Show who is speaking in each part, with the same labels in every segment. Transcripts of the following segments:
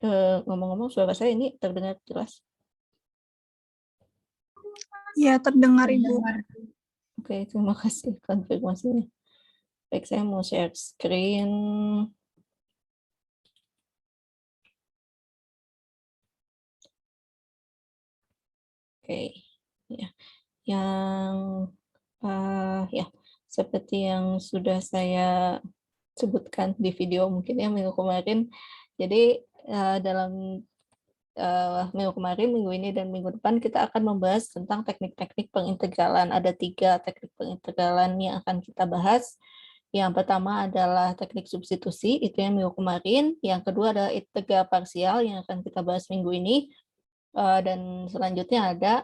Speaker 1: Ngomong-ngomong, suara saya ini terdengar jelas?
Speaker 2: Ya, terdengar Ibu.
Speaker 1: Oke, terima kasih konfirmasinya. Baik, saya mau share screen. Oke, ya. Yang ya, seperti yang sudah saya sebutkan di video mungkin ya minggu kemarin. Jadi dalam minggu kemarin, minggu ini, dan minggu depan kita akan membahas tentang teknik-teknik pengintegralan. Ada 3 teknik pengintegralan yang akan kita bahas. Yang pertama adalah teknik substitusi, itu yang minggu kemarin. Yang kedua adalah integral parsial yang akan kita bahas minggu ini. Dan selanjutnya ada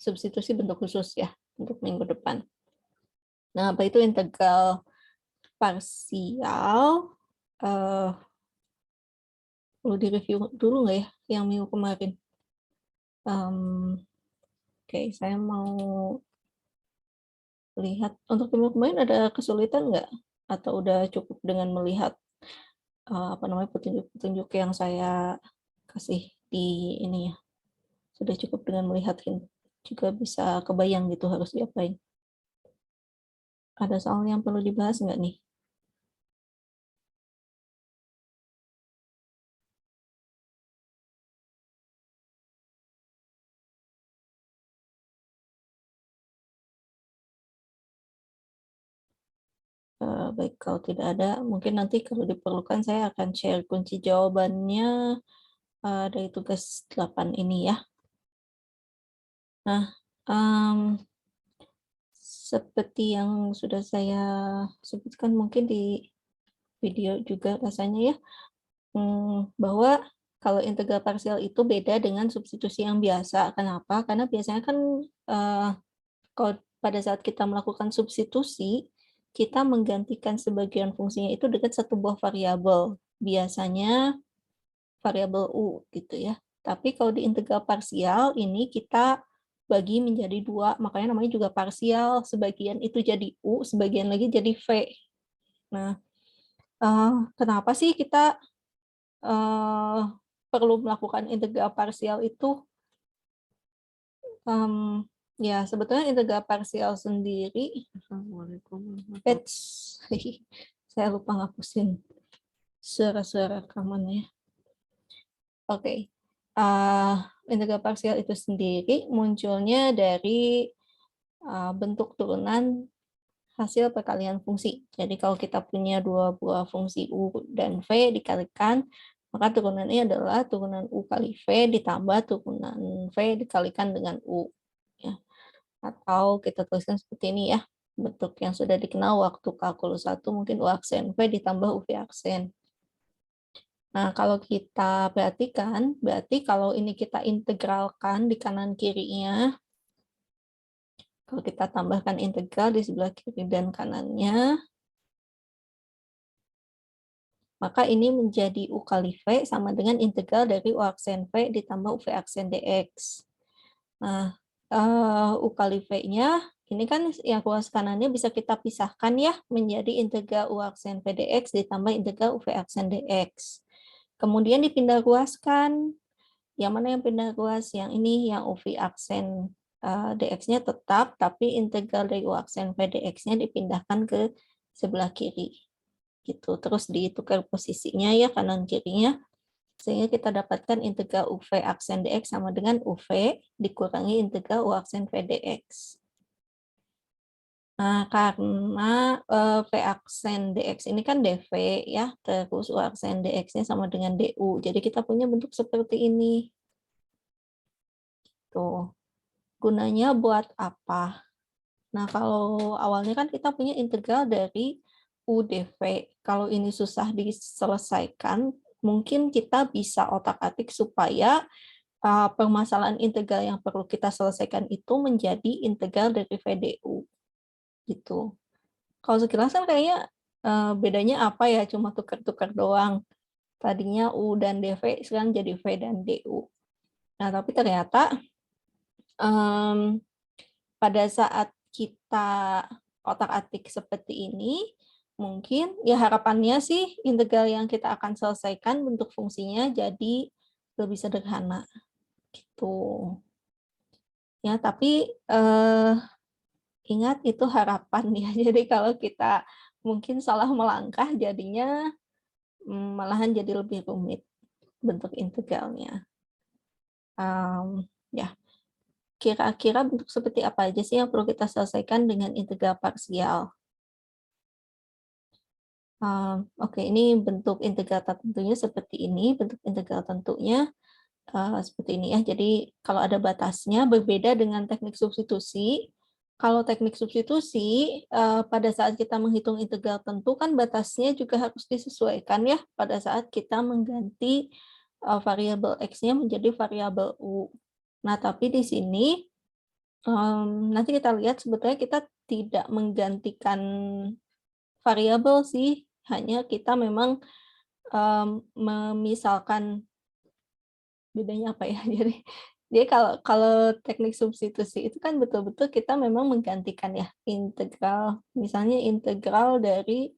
Speaker 1: substitusi bentuk khusus ya untuk minggu depan. Nah, apa itu integral parsial? Perlu direview dulu nggak ya yang minggu kemarin? Oke, saya mau lihat untuk minggu kemarin ada kesulitan nggak? Atau udah cukup dengan melihat petunjuk-petunjuk yang saya kasih di ini ya? Sudah cukup dengan melihat hint, juga bisa kebayang gitu harus diapain. Ada soal yang perlu dibahas nggak nih? Baik, kalau tidak ada, mungkin nanti kalau diperlukan saya akan share kunci jawabannya dari tugas 8 ini ya. Nah, seperti yang sudah saya sebutkan mungkin di video juga rasanya ya, bahwa kalau integral parsial itu beda dengan substitusi yang biasa. Kenapa? Karena biasanya kan kalau pada saat kita melakukan substitusi, kita menggantikan sebagian fungsinya itu dengan satu buah variabel. Biasanya variabel U gitu ya. Tapi kalau di integral parsial ini kita bagi menjadi 2, makanya namanya juga parsial. Sebagian itu jadi U, sebagian lagi jadi V. Nah, kenapa sih kita perlu melakukan integral parsial itu? Ya, sebetulnya integral parsial sendiri, saya lupa ngapusin suara-suara rekamannya. Oke, integral parsial itu sendiri munculnya dari bentuk turunan hasil perkalian fungsi. Jadi kalau kita punya 2 buah fungsi U dan V dikalikan, maka turunannya adalah turunan U kali V ditambah turunan V dikalikan dengan U. Ya. Atau kita tuliskan seperti ini ya, bentuk yang sudah dikenal waktu kalkulus 1 mungkin U aksen V ditambah UV aksen. Nah, kalau kita perhatikan, berarti kalau ini kita integralkan di kanan kirinya, kalau kita tambahkan integral di sebelah kiri dan kanannya, maka ini menjadi U kali V sama dengan integral dari U aksen V ditambah UV aksen dx. Nah, U kali V-nya, ini kan yang ruas kanannya bisa kita pisahkan ya, menjadi integral U aksen V dx ditambah integral UV aksen dx. Kemudian dipindah ruaskan. Yang mana yang pindah ruas? Yang ini, yang UV aksen dx-nya tetap, tapi integral dari U aksen V dx-nya dipindahkan ke sebelah kiri. Gitu. Terus ditukar posisinya ya, kanan kirinya. Sehingga kita dapatkan integral UV aksen dx sama dengan UV dikurangi integral U aksen V dx. Nah, karena V aksen dx ini kan dv ya, terus U aksen dx-nya sama dengan du. Jadi kita punya bentuk seperti ini. Tuh. Gunanya buat apa? Nah, kalau awalnya kan kita punya integral dari U dv. Kalau ini susah diselesaikan, mungkin kita bisa otak-atik supaya permasalahan integral yang perlu kita selesaikan itu menjadi integral dari VDU. Gitu. Kalau sekilas kan kayaknya bedanya apa ya, cuma tukar-tukar doang. Tadinya U dan dV, sekarang jadi V dan DU. Nah, tapi ternyata pada saat kita otak-atik seperti ini, mungkin ya harapannya sih integral yang kita akan selesaikan bentuk fungsinya jadi lebih sederhana gitu. Ya, tapi ingat itu harapan ya. Jadi kalau kita mungkin salah melangkah jadinya malahan jadi lebih rumit bentuk integralnya. Ya, kira-kira bentuk seperti apa aja sih yang perlu kita selesaikan dengan integral parsial? Oke, ini bentuk integral tentunya seperti ini. Bentuk integral tentunya seperti ini ya. Jadi kalau ada batasnya berbeda dengan teknik substitusi. Kalau teknik substitusi pada saat kita menghitung integral tentu kan batasnya juga harus disesuaikan ya pada saat kita mengganti variabel x-nya menjadi variabel u. Nah, tapi di sini nanti kita lihat sebetulnya kita tidak menggantikan variabel sih, hanya kita memang memisalkan. Bedanya apa ya? Jadi kalau teknik substitusi itu kan betul-betul kita memang menggantikan ya integral, misalnya integral dari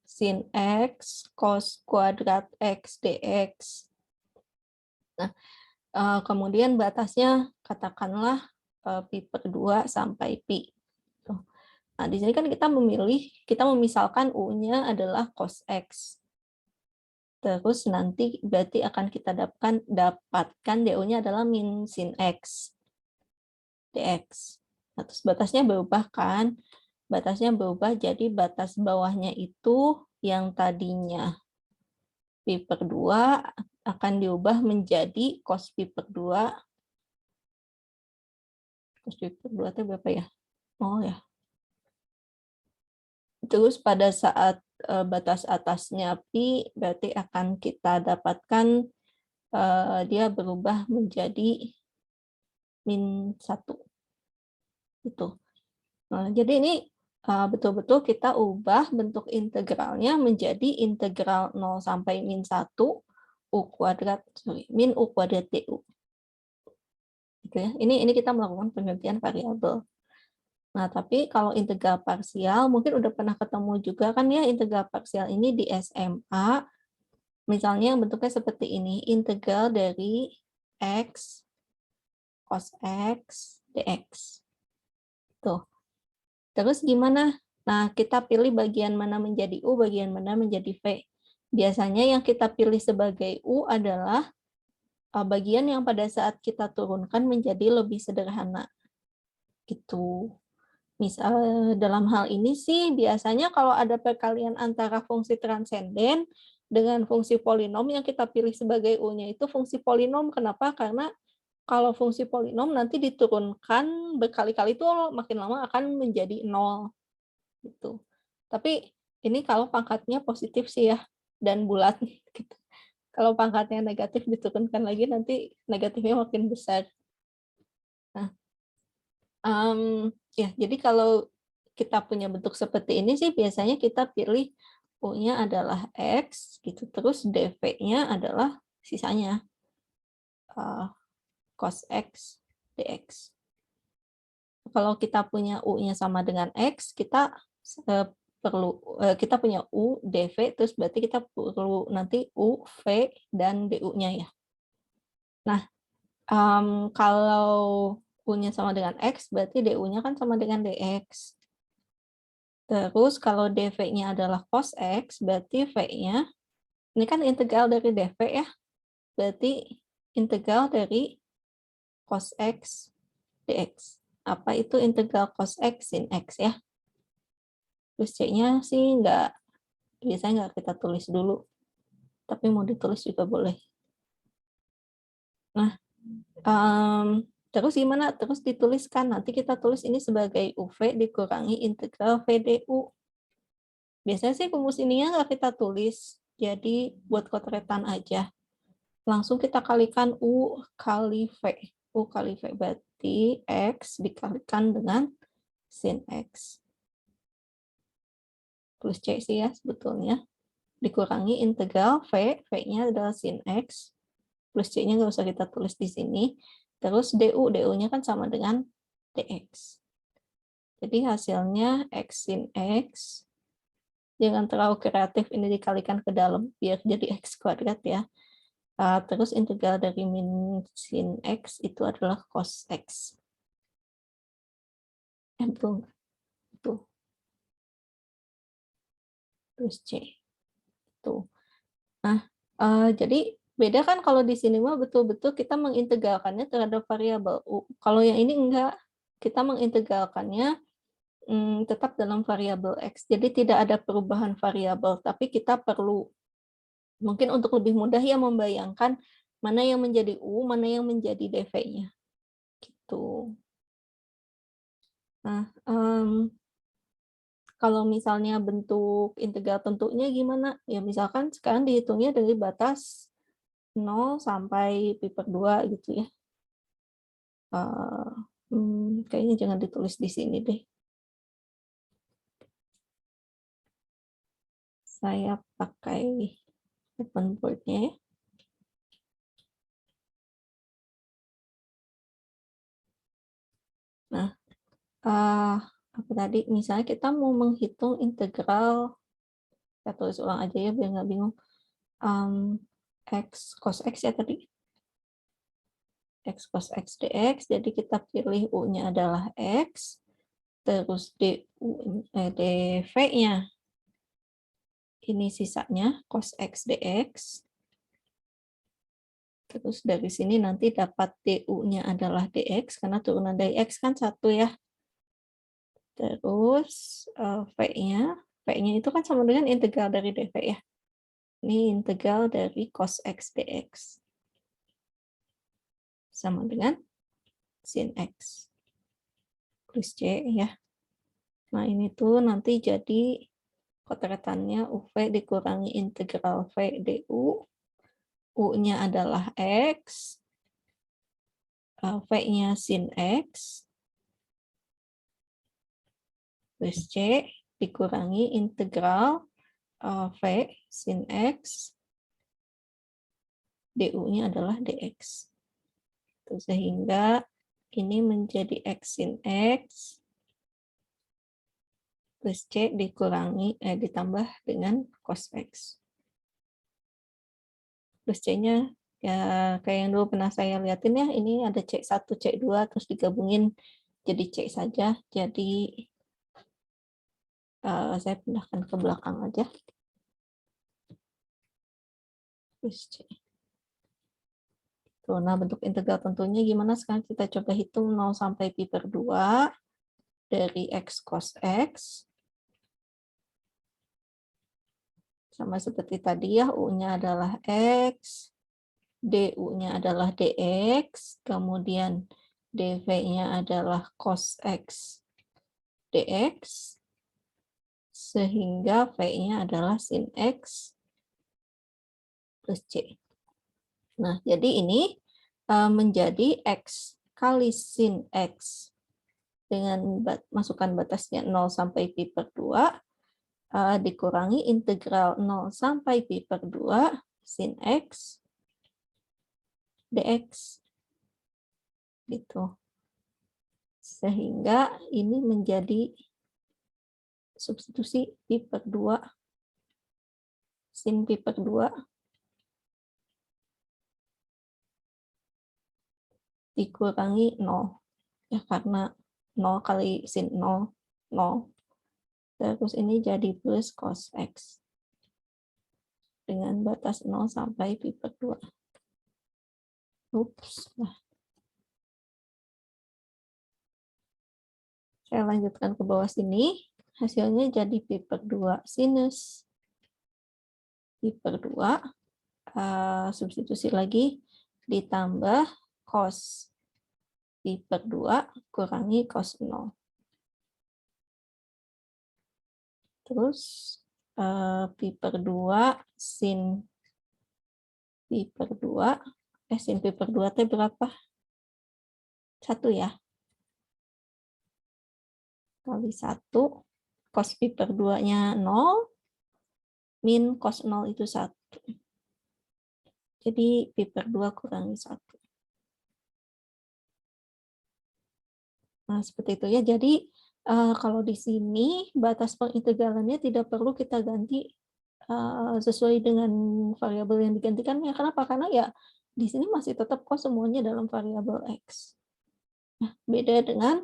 Speaker 1: sin x cos kuadrat x dx. Nah, kemudian batasnya katakanlah pi per 2 sampai pi. Nah, di sini kan kita memisalkan u-nya adalah cos x. Terus nanti berarti akan kita dapatkan du-nya adalah min sin x dx. Nah, terus batasnya berubah kan? Batasnya berubah jadi batas bawahnya itu yang tadinya pi per 2 akan diubah menjadi cos pi per 2. Cos pi per 2 itu berapa ya? Oh ya. Terus pada saat batas atasnya pi berarti akan kita dapatkan dia berubah menjadi min 1. Itu. Nah, jadi ini betul-betul kita ubah bentuk integralnya menjadi integral 0 sampai min 1 min u kuadrat du. Gitu ya. Ini kita melakukan penggantian variabel. Nah, tapi kalau integral parsial mungkin udah pernah ketemu juga kan ya integral parsial ini di SMA. Misalnya bentuknya seperti ini, integral dari x cos x dx. Tuh. Terus gimana? Nah, kita pilih bagian mana menjadi U, bagian mana menjadi V. Biasanya yang kita pilih sebagai U adalah bagian yang pada saat kita turunkan menjadi lebih sederhana. Gitu. Misal dalam hal ini sih biasanya kalau ada perkalian antara fungsi transenden dengan fungsi polinom yang kita pilih sebagai U-nya itu fungsi polinom. Kenapa? Karena kalau fungsi polinom nanti diturunkan berkali-kali itu makin lama akan menjadi 0 gitu. Tapi ini kalau pangkatnya positif sih ya dan bulat gitu. Kalau pangkatnya negatif diturunkan lagi nanti negatifnya makin besar. Nah, ya jadi kalau kita punya bentuk seperti ini sih biasanya kita pilih U-nya adalah X gitu, terus dV-nya adalah sisanya cos X dx. Kalau kita punya U-nya sama dengan X, kita kita punya U dV, terus berarti kita perlu nanti U, V, dan DU-nya ya. Nah, kalau U-nya sama dengan X, berarti DU-nya kan sama dengan DX. Terus kalau dV-nya adalah cos X, berarti V-nya, ini kan integral dari dV ya, berarti integral dari cos X dx. Apa itu integral cos X sin X ya? Terus C-nya sih biasanya nggak kita tulis dulu, tapi mau ditulis juga boleh. Nah, terus gimana? Terus dituliskan, nanti kita tulis ini sebagai UV dikurangi integral VDU. Biasanya sih rumus ininya nggak kita tulis, jadi buat kotretan aja. Langsung kita kalikan U kali V. U kali V berarti X dikalikan dengan sin X. Plus C sih ya sebetulnya. Dikurangi integral V, V-nya adalah sin X, plus C-nya nggak usah kita tulis di sini. Terus DU, DU-nya kan sama dengan DX. Jadi hasilnya X sin X jangan terlalu kreatif, ini dikalikan ke dalam biar jadi X kuadrat ya. Terus integral dari min sin X itu adalah cos X. Betul. Tuh. Terus C. Tuh. Nah, jadi beda kan kalau di sini mah betul-betul kita mengintegralkannya terhadap variabel U. Kalau yang ini enggak, kita mengintegralkannya tetap dalam variabel X. Jadi tidak ada perubahan variabel, tapi kita perlu mungkin untuk lebih mudah ya membayangkan mana yang menjadi U, mana yang menjadi dv-nya. Gitu. Nah, kalau misalnya bentuk integral tentunya gimana? Ya misalkan sekarang dihitungnya dari batas 0 sampai pi per 2 gitu ya. Kayaknya jangan ditulis di sini deh. Saya pakai open board-nya ya. Nah, apa tadi? Misalnya kita mau menghitung integral, saya tulis ulang aja ya biar nggak bingung. X cos X ya tadi. X cos X dx, jadi kita pilih U-nya adalah X, terus dv-nya ini sisanya cos X dx. Terus dari sini nanti dapat du-nya adalah dx, karena turunan dari x kan 1 ya. Terus v-nya itu kan sama dengan integral dari dv ya. Ini integral dari cos X dx. Sama dengan sin X. Plus C ya. Nah ini tuh nanti jadi koteretannya UV dikurangi integral V du. U-nya adalah X. V-nya sin X. Plus C dikurangi integral V sin X. du-nya adalah dx. Sehingga ini menjadi X sin X plus C ditambah dengan cos X. Plus C-nya ya kayak yang dulu pernah saya lihatin ya, ini ada C1, C2, terus digabungin jadi C saja. Jadi saya pindahkan ke belakang aja. Plus C. Tuh, nah bentuk integral tentunya gimana? Sekarang kita coba hitung 0 sampai pi per 2 dari X cos X. Sama seperti tadi ya, U-nya adalah X, du-nya adalah dx, kemudian dv-nya adalah cos X dx, sehingga v-nya adalah sin X plus C. Nah, jadi ini menjadi X kali sin X dengan masukkan batasnya 0 sampai pi per 2, dikurangi integral 0 sampai pi per 2 sin X dx. Gitu. Sehingga ini menjadi substitusi pi per 2 sin pi per 2 dikurangi 0. Ya, karena 0 kali sin 0, 0. Terus ini jadi plus cos X. Dengan batas 0 sampai pi per 2. Ups. Nah. Saya lanjutkan ke bawah sini. Hasilnya jadi pi per 2 sinus pi per 2. Substitusi lagi. Ditambah cos pi per 2 kurangi cos 0. Terus pi per 2 sin pi per 2. Sin pi per 2 itu berapa? 1 ya. Kali 1. Cos pi per 2-nya 0. Min cos 0 itu 1. Jadi pi per 2 kurangi 1. Nah, seperti itu ya. Jadi Kalau di sini batas pengintegralannya tidak perlu kita ganti sesuai dengan variabel yang digantikannya. Kenapa? Karena ya di sini masih tetap kok semuanya dalam variabel X. Nah, beda dengan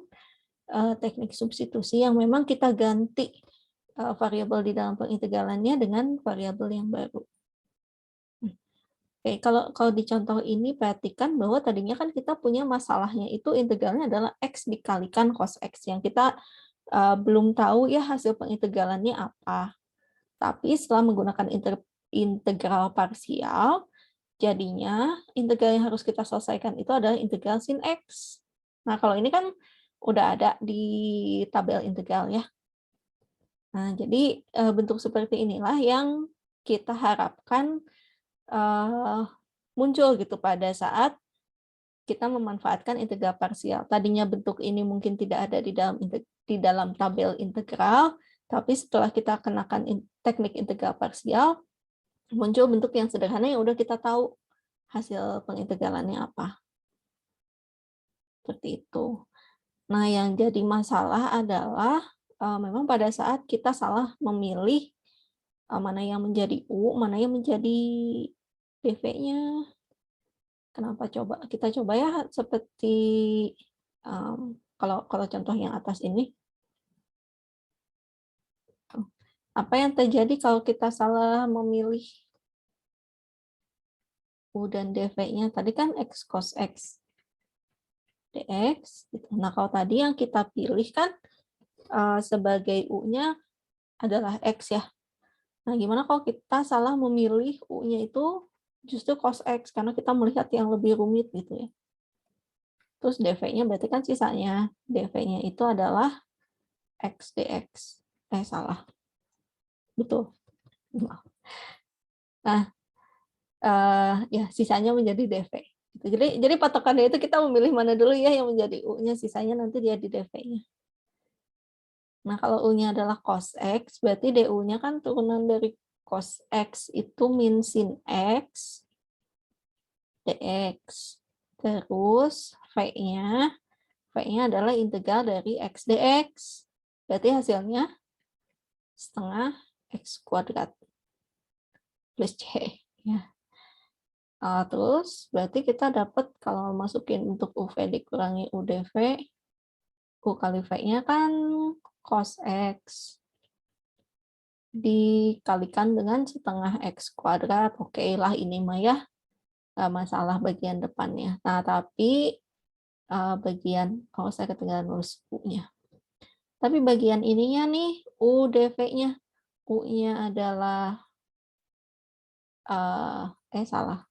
Speaker 1: teknik substitusi yang memang kita ganti variabel di dalam pengintegralannya dengan variabel yang baru. Oke, kalau di contoh ini perhatikan bahwa tadinya kan kita punya masalahnya itu integralnya adalah X dikalikan cos X yang kita belum tahu ya hasil pengintegralannya apa. Tapi setelah menggunakan integral parsial, jadinya integral yang harus kita selesaikan itu adalah integral sin X. Nah, kalau ini kan udah ada di tabel integral ya. Nah, jadi bentuk seperti inilah yang kita harapkan muncul gitu pada saat kita memanfaatkan integral parsial. Tadinya bentuk ini mungkin tidak ada di dalam tabel integral, tapi setelah kita kenakan teknik integral parsial, muncul bentuk yang sederhana yang udah kita tahu hasil pengintegralannya apa. Seperti itu. Nah, yang jadi masalah adalah memang pada saat kita salah memilih mana yang menjadi U, mana yang menjadi dv-nya. Kenapa coba? Kita coba ya seperti kalau contoh yang atas ini. Apa yang terjadi kalau kita salah memilih U dan dv-nya? Tadi kan X cos X dx. Nah, kalau tadi yang kita pilih kan sebagai U-nya adalah X ya. Nah, gimana kalau kita salah memilih U-nya itu justru cos X, karena kita melihat yang lebih rumit gitu ya. Terus dv-nya berarti kan sisanya. dv-nya itu adalah X dx. Salah. Betul. Nah, ya sisanya menjadi dv. Jadi patokannya itu kita memilih mana dulu ya yang menjadi U-nya, sisanya nanti dia di dv-nya. Nah, kalau U-nya adalah cos X, berarti du-nya kan turunan dari cos X itu min sin X dx. Terus V-nya adalah integral dari X dx. Berarti hasilnya setengah X kuadrat plus C. Ya. Terus berarti kita dapat kalau masukin untuk UV dikurangi UdV, U kali V-nya kan cos X dikalikan dengan setengah X kuadrat. Oke lah ini mah ya, nggak masalah bagian depannya. Nah, tapi bagian, saya ketinggalan nulis U-nya. Tapi bagian ininya nih, UdV-nya. U-nya adalah, salah.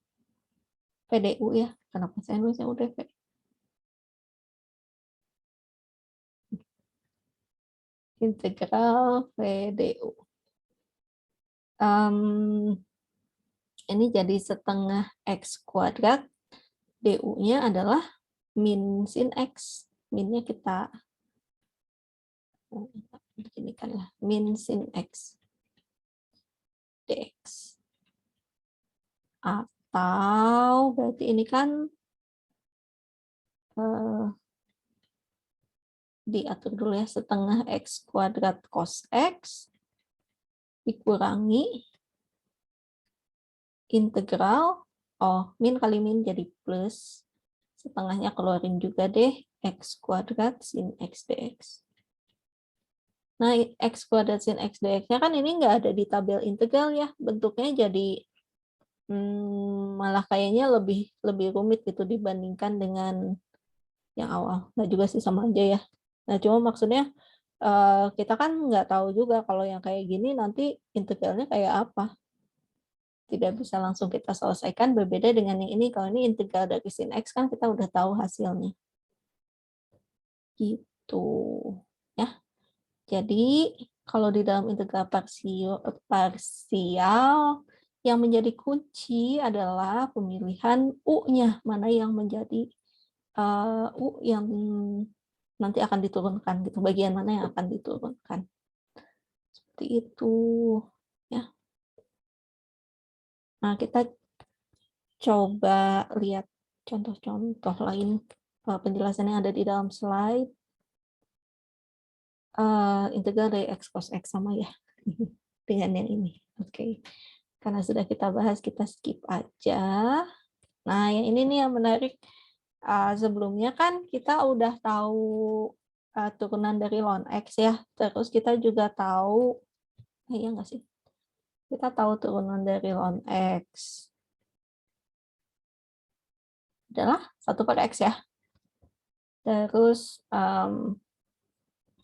Speaker 1: PDU ya. Kenapa saya nulisnya UdV? Integral PDU. Ini jadi setengah X kuadrat. DU-nya adalah min sin X. Minnya kita beginikan lah. Min sin X dx. Atau berarti ini kan diatur dulu ya, setengah X kuadrat cos X dikurangi integral, min kali min jadi plus, setengahnya keluarin juga deh, X kuadrat sin X dx. Nah, X kuadrat sin X dx-nya kan ini nggak ada di tabel integral ya, bentuknya jadi malah kayaknya lebih rumit gitu dibandingkan dengan yang awal. Nah juga sih sama aja ya. Nah cuma maksudnya kita kan nggak tahu juga kalau yang kayak gini nanti integralnya kayak apa. Tidak bisa langsung kita selesaikan, berbeda dengan yang ini. Kalau ini integral dari sin X kan kita udah tahu hasilnya. Gitu. Ya. Jadi kalau di dalam integral parsial yang menjadi kunci adalah pemilihan U-nya, mana yang menjadi U yang nanti akan diturunkan gitu, bagian mana yang akan diturunkan. Seperti itu ya. Nah, kita coba lihat contoh-contoh lain penjelasan yang ada di dalam slide. integral dari x cos x sama ya dengan yang ini. Oke. Karena sudah kita bahas, kita skip aja. Nah, yang ini nih yang menarik. Sebelumnya kan kita udah tahu turunan dari ln x ya. Terus kita juga tahu, iya nggak sih? Kita tahu turunan dari ln x adalah 1/x ya. Terus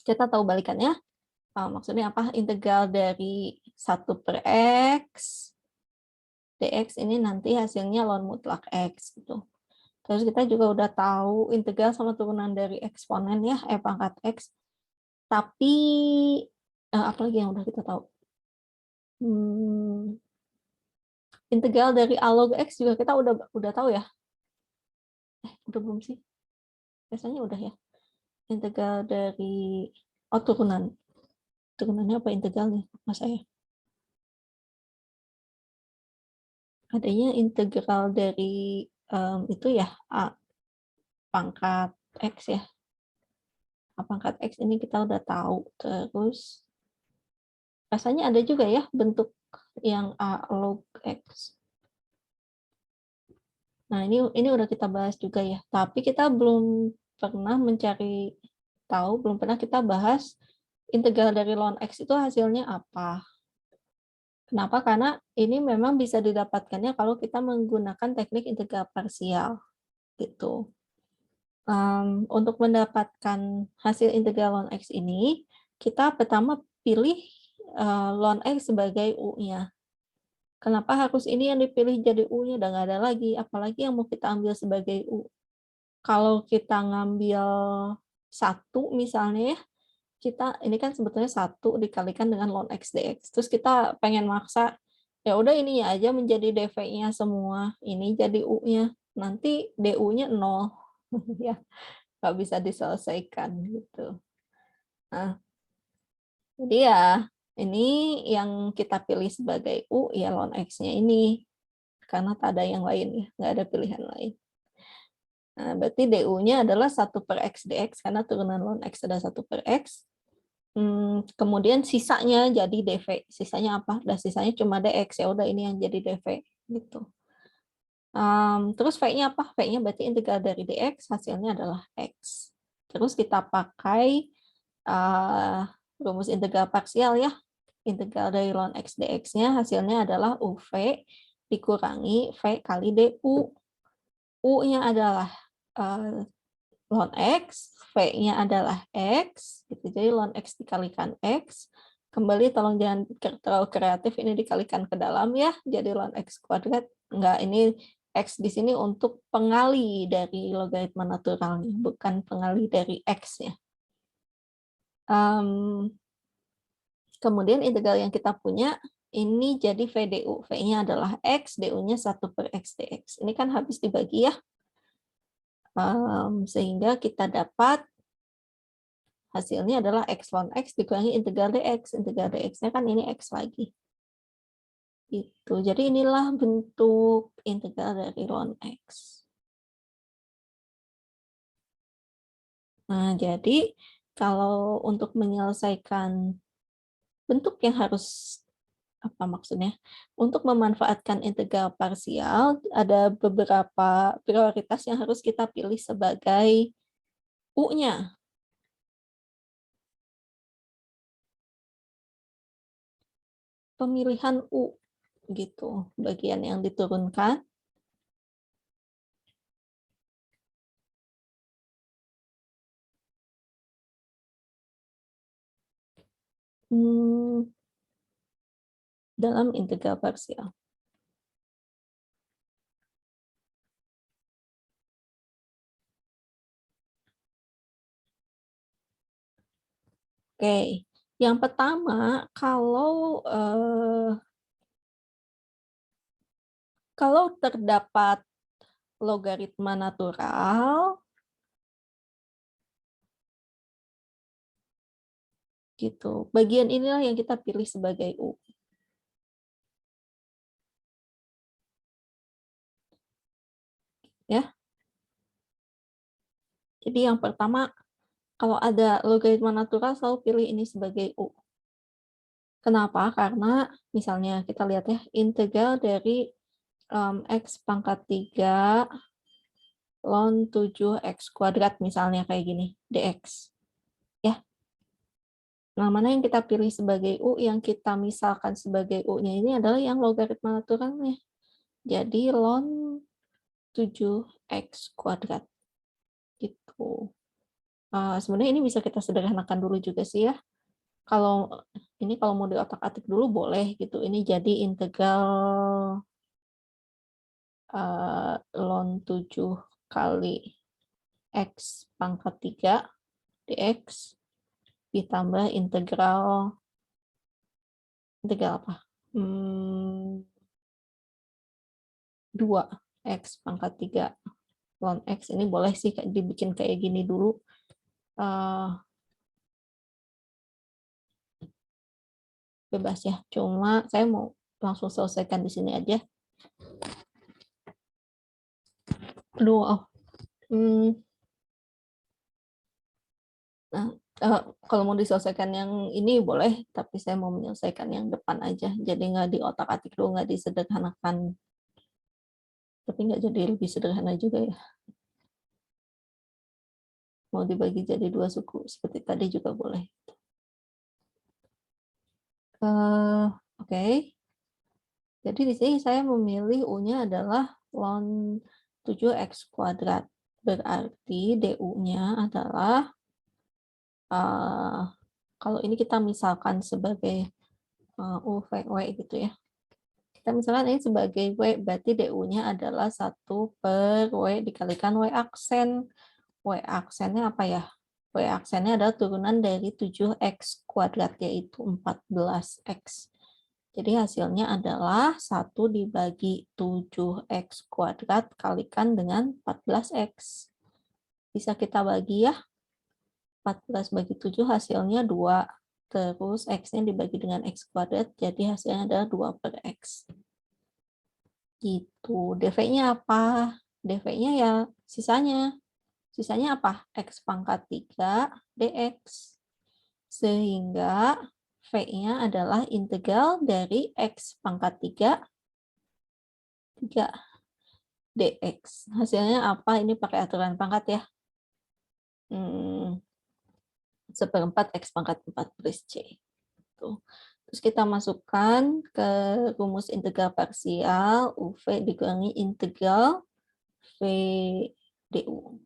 Speaker 1: kita tahu balikannya. Maksudnya apa? Integral dari 1/x dx ini nanti hasilnya ln mutlak x gitu. Terus kita juga udah tahu integral sama turunan dari eksponen ya, pangkat x. Tapi apa lagi yang udah kita tahu? Integral dari a log x juga kita udah tahu ya. Udah belum sih? Biasanya udah ya. Integral dari turunan. Turunannya apa integralnya? Mas saya. Adanya integral dari itu ya, a pangkat x ya. A pangkat x ini kita udah tahu. Terus rasanya ada juga ya bentuk yang a log x. Nah, ini udah kita bahas juga ya. Tapi kita belum pernah mencari tahu, belum pernah kita bahas integral dari ln x itu hasilnya apa. Kenapa? Karena ini memang bisa didapatkannya kalau kita menggunakan teknik integral parsial gitu. Untuk mendapatkan hasil integral ln x ini, kita pertama pilih ln x sebagai u-nya. Kenapa harus ini yang dipilih jadi u-nya? Dan nggak ada lagi, apalagi yang mau kita ambil sebagai u. Kalau kita ngambil 1 misalnya ya, kita ini kan sebetulnya 1 dikalikan dengan ln x dx. Terus kita pengen maksa, ya udah ininya aja menjadi dv-nya semua, ini jadi u-nya. Nanti du-nya 0. Ya, nggak bisa diselesaikan gitu. Nah, jadi ya ini yang kita pilih sebagai u ya ln x-nya ini. Karena tak ada yang lain ya, nggak ada pilihan lain. Nah, berarti du-nya adalah 1/x dx karena turunan ln x ada 1/x. Kemudian sisanya jadi dv. Sisanya apa? Dan sisanya cuma dx. Ya udah ini yang jadi dv gitu. Terus v-nya apa? V-nya berarti integral dari dx, hasilnya adalah x. Terus kita pakai rumus integral parsial ya. Integral dari ln x dx-nya hasilnya adalah uv dikurangi v kali du. U-nya adalah ln x, v-nya adalah x, gitu. Jadi ln x dikalikan x. Kembali tolong jangan terlalu kreatif, ini dikalikan ke dalam ya, jadi ln x kuadrat. Enggak, ini x di sini untuk pengali dari logaritma naturalnya, bukan pengali dari x-nya. Kemudian integral yang kita punya, ini jadi v du. V-nya adalah x, du-nya 1/x dx. Ini kan habis dibagi ya. Sehingga kita dapat hasilnya adalah x ln x dikurangi integral dx. Integral dx-nya kan ini x lagi. Gitu. Jadi inilah bentuk integral dari ln x. Nah, jadi kalau untuk menyelesaikan bentuk yang harus apa maksudnya? Untuk memanfaatkan integral parsial, ada beberapa prioritas yang harus kita pilih sebagai u-nya. Pemilihan u gitu, bagian yang diturunkan. Dalam integral parsial. Oke, yang pertama kalau terdapat logaritma natural gitu, bagian inilah yang kita pilih sebagai u. Ya. Jadi yang pertama, Kalau ada logaritma natural, selalu pilih ini sebagai U. Kenapa? Karena misalnya kita lihat ya, integral dari X pangkat 3 ln 7X kuadrat misalnya kayak gini, dx. Ya. Nah, mana yang kita pilih sebagai U, yang kita misalkan sebagai U-nya ini adalah yang logaritma naturalnya. Jadi ln 7X kuadrat. Gitu. Sebenarnya ini bisa kita sederhanakan dulu juga sih ya. Kalau mau diotak-atik dulu boleh gitu. Ini jadi integral ln 7 kali X pangkat 3 dx ditambah integral apa? 2X pangkat 3 ln X. Ini boleh sih dibikin kayak gini dulu. Bebas ya. Cuma saya mau langsung selesaikan di sini aja. Nah, kalau mau diselesaikan yang ini boleh, tapi saya mau menyelesaikan yang depan aja. Jadi nggak di otak-atik dulu, nggak disederhanakan. Tapi nggak jadi lebih sederhana juga ya. Mau dibagi jadi 2 suku, seperti tadi juga boleh. Oke. Jadi di sini saya memilih U-nya adalah ln 7X kuadrat. Berarti DU-nya adalah, kalau ini kita misalkan sebagai U, V, W gitu ya. Kita misalkan ini sebagai W, berarti DU-nya adalah 1/W dikalikan W aksen. W aksennya apa ya? W aksennya adalah turunan dari 7X kuadrat, yaitu 14X. Jadi hasilnya adalah 1 dibagi 7X kuadrat kalikan dengan 14X. Bisa kita bagi ya. 14 bagi 7 hasilnya 2. Terus X-nya dibagi dengan X kuadrat, jadi hasilnya adalah 2/X. Gitu. dv-nya apa? dv-nya ya sisanya. Sisanya apa? X pangkat 3 dx. Sehingga V-nya adalah integral dari X pangkat 3 dx. Hasilnya apa? Ini pakai aturan pangkat ya. 1/4 X pangkat 4 plus C. Tuh. Terus kita masukkan ke rumus integral parsial UV dikurangi integral V du.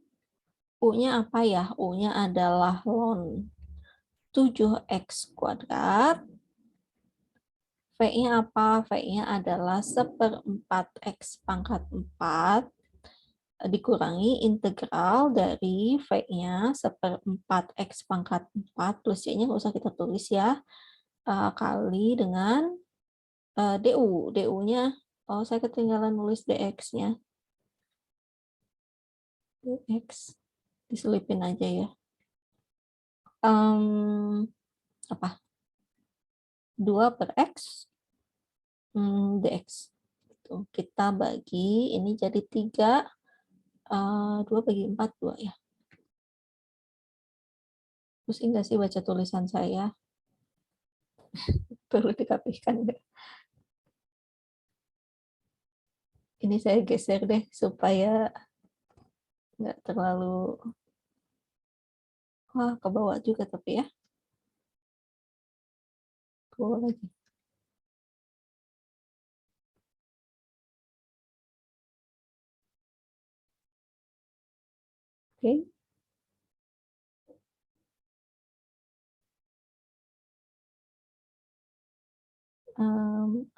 Speaker 1: U-nya apa ya? U-nya adalah ln 7X kuadrat. V-nya apa? V-nya adalah 1/4 X pangkat 4 dikurangi integral dari V-nya 1/4 X pangkat 4 plus C-nya nggak usah kita tulis ya, kali dengan DU. DU-nya, saya ketinggalan nulis DX-nya. DX, diselipin aja ya. Apa? 2/X dx. Kita bagi, ini jadi 3, 2 bagi 4, 2 ya. Pusing nggak sih baca tulisan saya? Perlu dikapihkan nggak? Ini saya geser deh, supaya nggak terlalu, wah ke bawah juga tapi ya. Ke bawah lagi. Oke.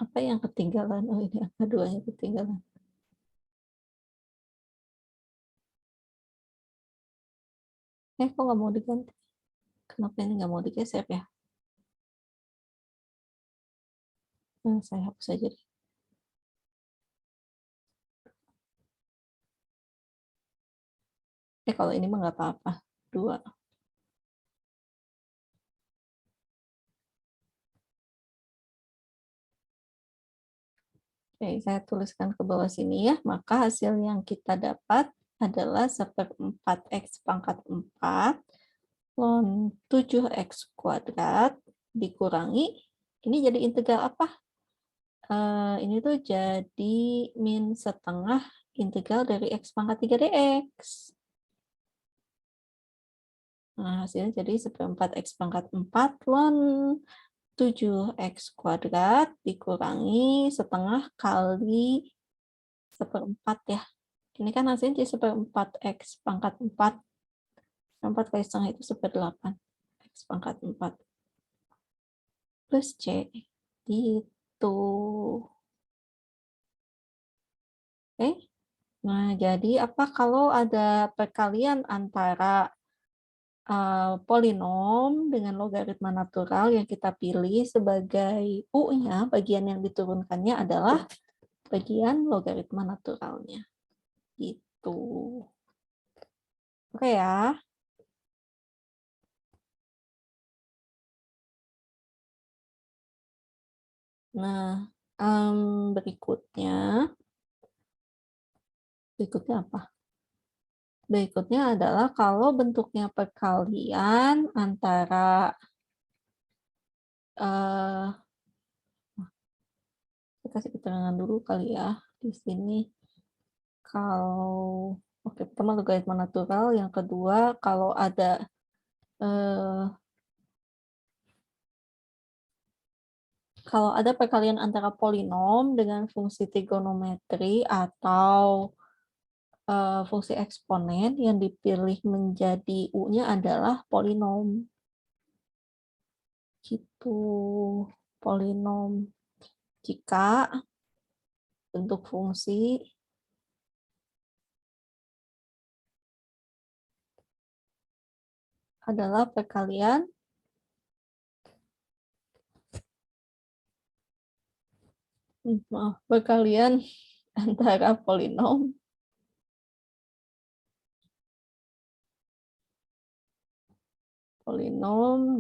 Speaker 1: Apa yang ketinggalan? Oh ini angka 2 yang ketinggalan. Kok nggak mau diganti? Kenapa ini nggak mau digeser ya? Saya hapus aja deh. Kalau ini mah nggak apa-apa. 2. Oke, saya tuliskan ke bawah sini ya. Maka hasil yang kita dapat adalah 1/4 X pangkat 4 ln 7x kuadrat dikurangi, ini jadi integral apa? Ini tuh jadi min setengah integral dari x pangkat 3 dx. Nah, hasilnya jadi 1/4 x pangkat 4 ln 7x kuadrat dikurangi setengah kali 1/4 ya. Ini kan hasilnya jadi 1/4 x pangkat 4. 4 kali setengah itu 1/8 x pangkat 4 plus c gitu. Oke. Nah, jadi apa kalau ada perkalian antara polinom dengan logaritma natural yang kita pilih sebagai u-nya, bagian yang diturunkannya adalah bagian logaritma naturalnya. Gitu. Oke ya. Nah, berikutnya apa? Berikutnya adalah kalau bentuknya perkalian antara saya kasih keterangan dulu kali ya di sini. Kalau pertama logaritma natural, yang kedua kalau ada perkalian antara polinom dengan fungsi trigonometri atau fungsi eksponen, yang dipilih menjadi u-nya adalah polinom. Gitu. Polinom. Jika bentuk fungsi adalah perkalian antara polinom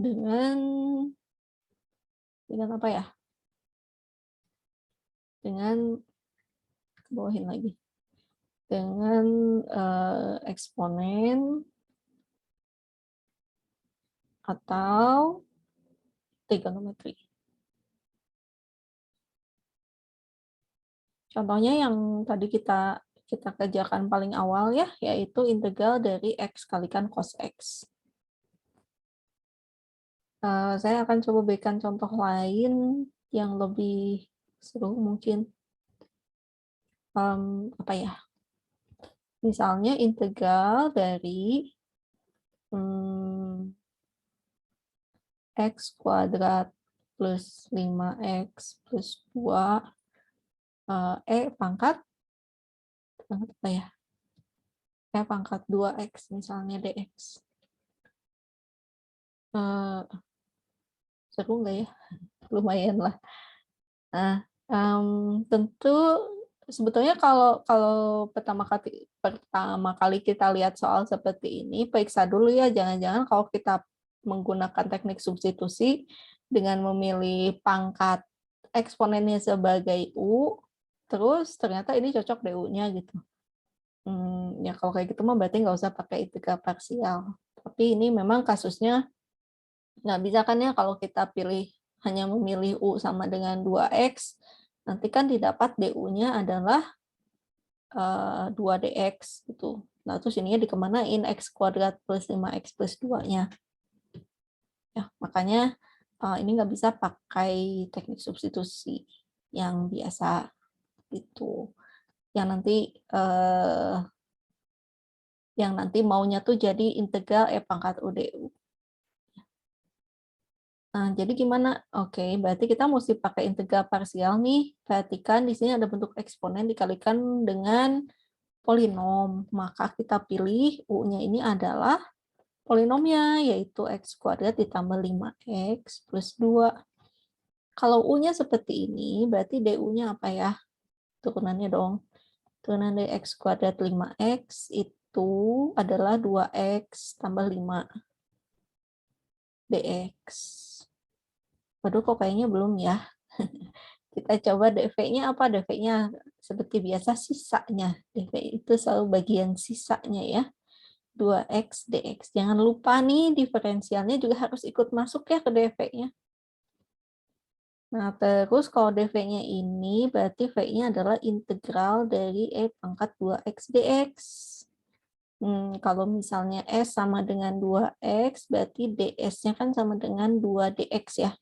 Speaker 1: dengan apa ya? Dengan bawahin lagi. Dengan eksponen atau trigonometri. Contohnya yang tadi kita kerjakan paling awal ya, yaitu integral dari x kalikan cos x. Saya akan coba berikan contoh lain yang lebih seru mungkin. Apa ya? Misalnya integral dari x kuadrat plus 5x plus 2 pangkat apa ya? Pangkat 2x misalnya dx. Seru nggak ya? Lumayan lah. Nah, tentu sebetulnya kalau pertama kali kita lihat soal seperti ini, periksa dulu ya, jangan-jangan kalau kita menggunakan teknik substitusi dengan memilih pangkat eksponennya sebagai u, terus ternyata ini cocok du-nya gitu. Ya kalau kayak gitu mah berarti nggak usah pakai integral parsial. Tapi ini memang kasusnya nggak bisa kan ya kalau kita pilih hanya memilih u sama dengan 2x, nanti kan didapat du-nya adalah 2dx gitu. Nah, terus ininya dikemanain x kuadrat plus 5x plus 2-nya. Ya, makanya ini nggak bisa pakai teknik substitusi yang biasa gitu. Yang nanti maunya tuh jadi integral pangkat udu. Nah, jadi gimana? Oke, berarti kita mesti pakai integral parsial nih. Perhatikan di sini ada bentuk eksponen dikalikan dengan polinom. Maka kita pilih u-nya ini adalah polinomnya, yaitu x kuadrat ditambah 5x plus 2. Kalau u-nya seperti ini, berarti du-nya apa ya? Turunannya dong. Turunan dari x kuadrat 5x itu adalah 2x tambah 5 dx. Waduh, kok kayaknya belum ya. Kita coba dv-nya apa? Dv-nya seperti biasa sisanya. Dv itu selalu bagian sisanya ya. 2x dx. Jangan lupa nih diferensialnya juga harus ikut masuk ya ke dv-nya. Nah, terus kalau dv-nya ini berarti v-nya adalah integral dari e pangkat 2x dx. Kalau misalnya s sama dengan 2x, berarti ds-nya kan sama dengan 2 dx ya.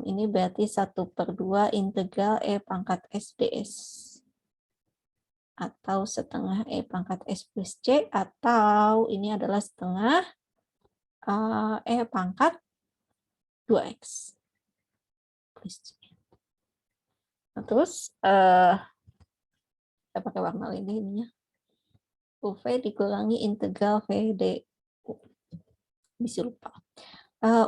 Speaker 1: Ini berarti 1/2 integral e pangkat s ds. Atau setengah e pangkat s plus c, atau ini adalah setengah e pangkat 2x plus c. Nah, terus kita pakai warna lain ininya. UV dikurangi integral v du. Bisa lupa.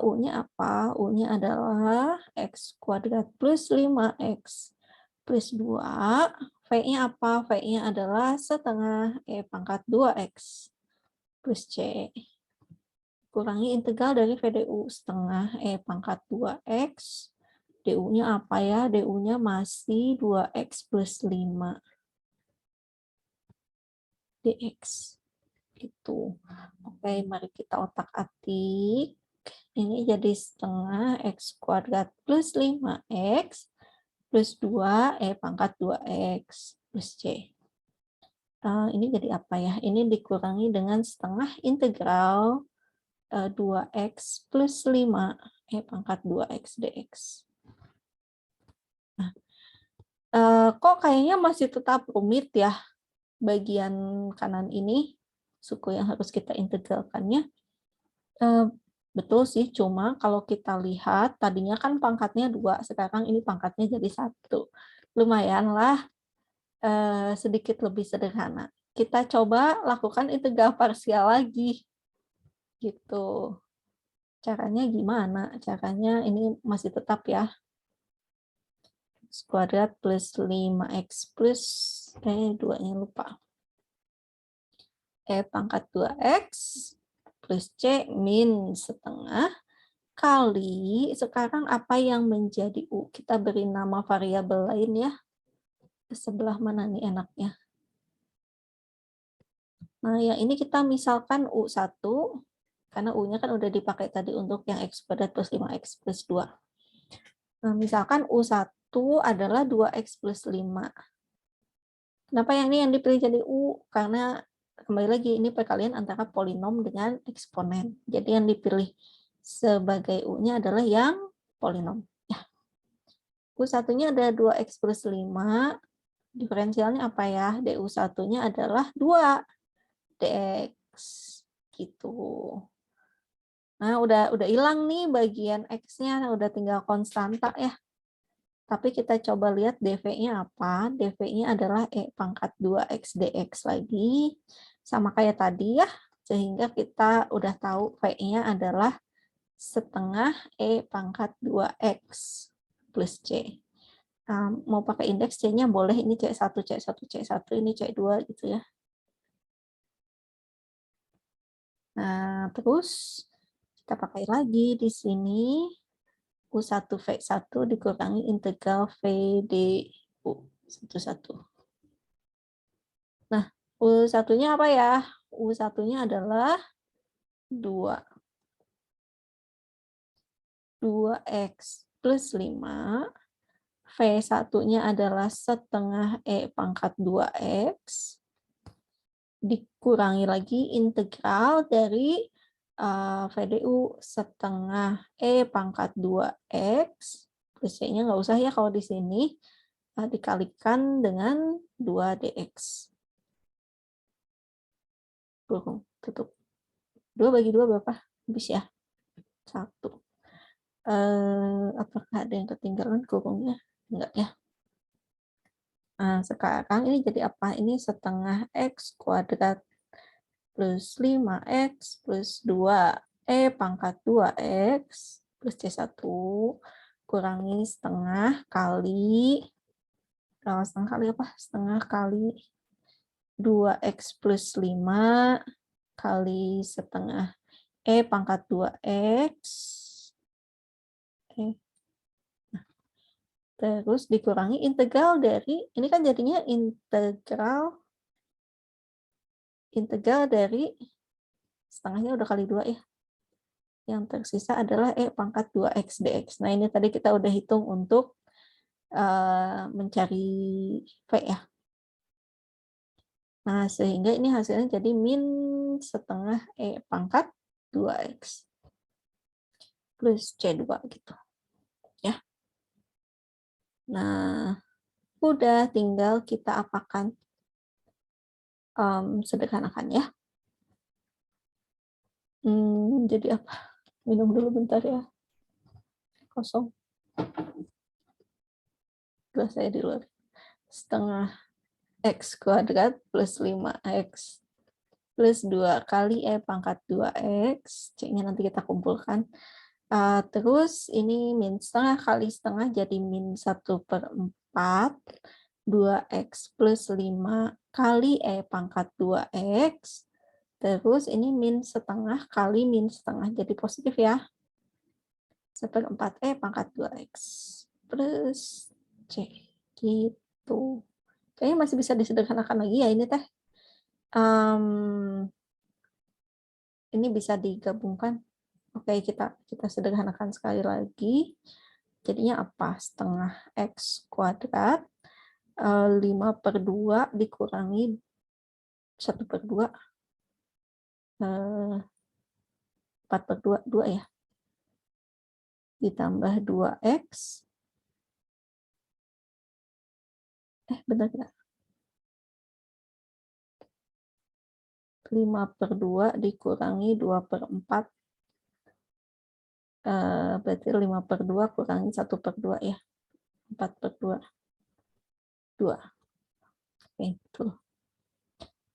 Speaker 1: U-nya apa? U-nya adalah x kuadrat plus 5x plus 2. V-nya apa? V-nya adalah setengah e pangkat 2x plus c. Kurangi integral dari VDU setengah e pangkat 2x. DU-nya apa ya? DU-nya masih 2x plus 5 dx. Itu. Oke, mari kita otak-atik. Ini jadi setengah x kuadrat plus 5x plus 2 e pangkat 2x plus c. Ini jadi apa ya? Ini dikurangi dengan setengah integral 2x plus 5 e pangkat 2x dx. Nah, kok kayaknya masih tetap rumit ya bagian kanan ini, suku yang harus kita integralkannya. Betul sih, cuma kalau kita lihat tadinya kan pangkatnya 2, sekarang ini pangkatnya jadi 1. Lumayanlah sedikit lebih sederhana. Kita coba lakukan integral parsial lagi. Gitu. Caranya gimana? Caranya ini masih tetap ya. X kuadrat plus 5x plus 2-nya lupa. E pangkat 2x plus c min setengah kali, sekarang apa yang menjadi U? Kita beri nama variabel lain ya. Ke sebelah mana nih enaknya? Nah, yang ini kita misalkan U1, karena U-nya kan udah dipakai tadi untuk yang X kuadrat plus 5X plus 2. Nah, misalkan U1 adalah 2X plus 5. Kenapa yang ini yang dipilih jadi U? Karena kembali lagi ini perkalian antara polinom dengan eksponen. Jadi yang dipilih sebagai U-nya adalah yang polinom. Ya. U1-nya ada 2X plus 5. Diferensialnya apa ya? DU1-nya adalah 2 dx. Gitu. Nah, udah hilang nih bagian X-nya, udah tinggal konstanta ya. Tapi kita coba lihat dv-nya apa. dv-nya adalah e pangkat 2x dx lagi. Sama kayak tadi ya. Sehingga kita udah tahu v-nya adalah setengah e pangkat 2x plus c. Mau pakai indeks c-nya boleh. Ini C1, C1, C1, ini C2 gitu ya. Nah, terus kita pakai lagi di sini. U1 V1 dikurangi integral VDU 11. Nah, U1-nya apa ya? U1-nya adalah 2. 2X plus 5. V1-nya adalah setengah E pangkat 2X. Dikurangi lagi integral dari VDU setengah E pangkat 2X. Plus C-nya nggak usah ya kalau di sini. Dikalikan dengan 2 dx. Kurung, tutup. 2 bagi 2 berapa? Habis ya? 1. Apakah ada yang ketinggalan kurungnya? Enggak ya. Nah, sekarang ini jadi apa? Ini setengah X kuadrat plus 5X plus 2 E pangkat 2X plus C1 kurangi setengah kali setengah kali 2X plus 5 kali setengah E pangkat 2X. Terus dikurangi integral dari, ini kan jadinya integral integral dari setengahnya udah kali 2 ya. Yang tersisa adalah E pangkat 2x dx. Nah, ini tadi kita udah hitung untuk mencari V ya. Nah, sehingga ini hasilnya jadi min setengah E pangkat 2x plus C2 gitu. Ya. Nah, udah tinggal kita apakan. Sederhanakan ya. Jadi apa? Minum dulu bentar ya. Kosong. Gelas saya di luar. Setengah x kuadrat plus 5x plus 2 kali E pangkat 2x. C-nya nanti kita kumpulkan. Terus ini min setengah kali setengah jadi min 1/4. 2x plus 5 kali E pangkat 2x. Terus ini min setengah kali min setengah. Jadi positif ya. 1/4 E pangkat 2x. Plus C. Gitu. Kayaknya masih bisa disederhanakan lagi ya ini teh. Ini bisa digabungkan. Oke, kita sederhanakan sekali lagi. Jadinya apa? Setengah x kuadrat 5/2 dikurangi 1/2 4/2 2 ya. Ditambah 2x. Benar nggak? 5/2 dikurangi 2/4. Berarti 5/2 kurangi 1/2 ya. 4/2. 2. Oke, betul.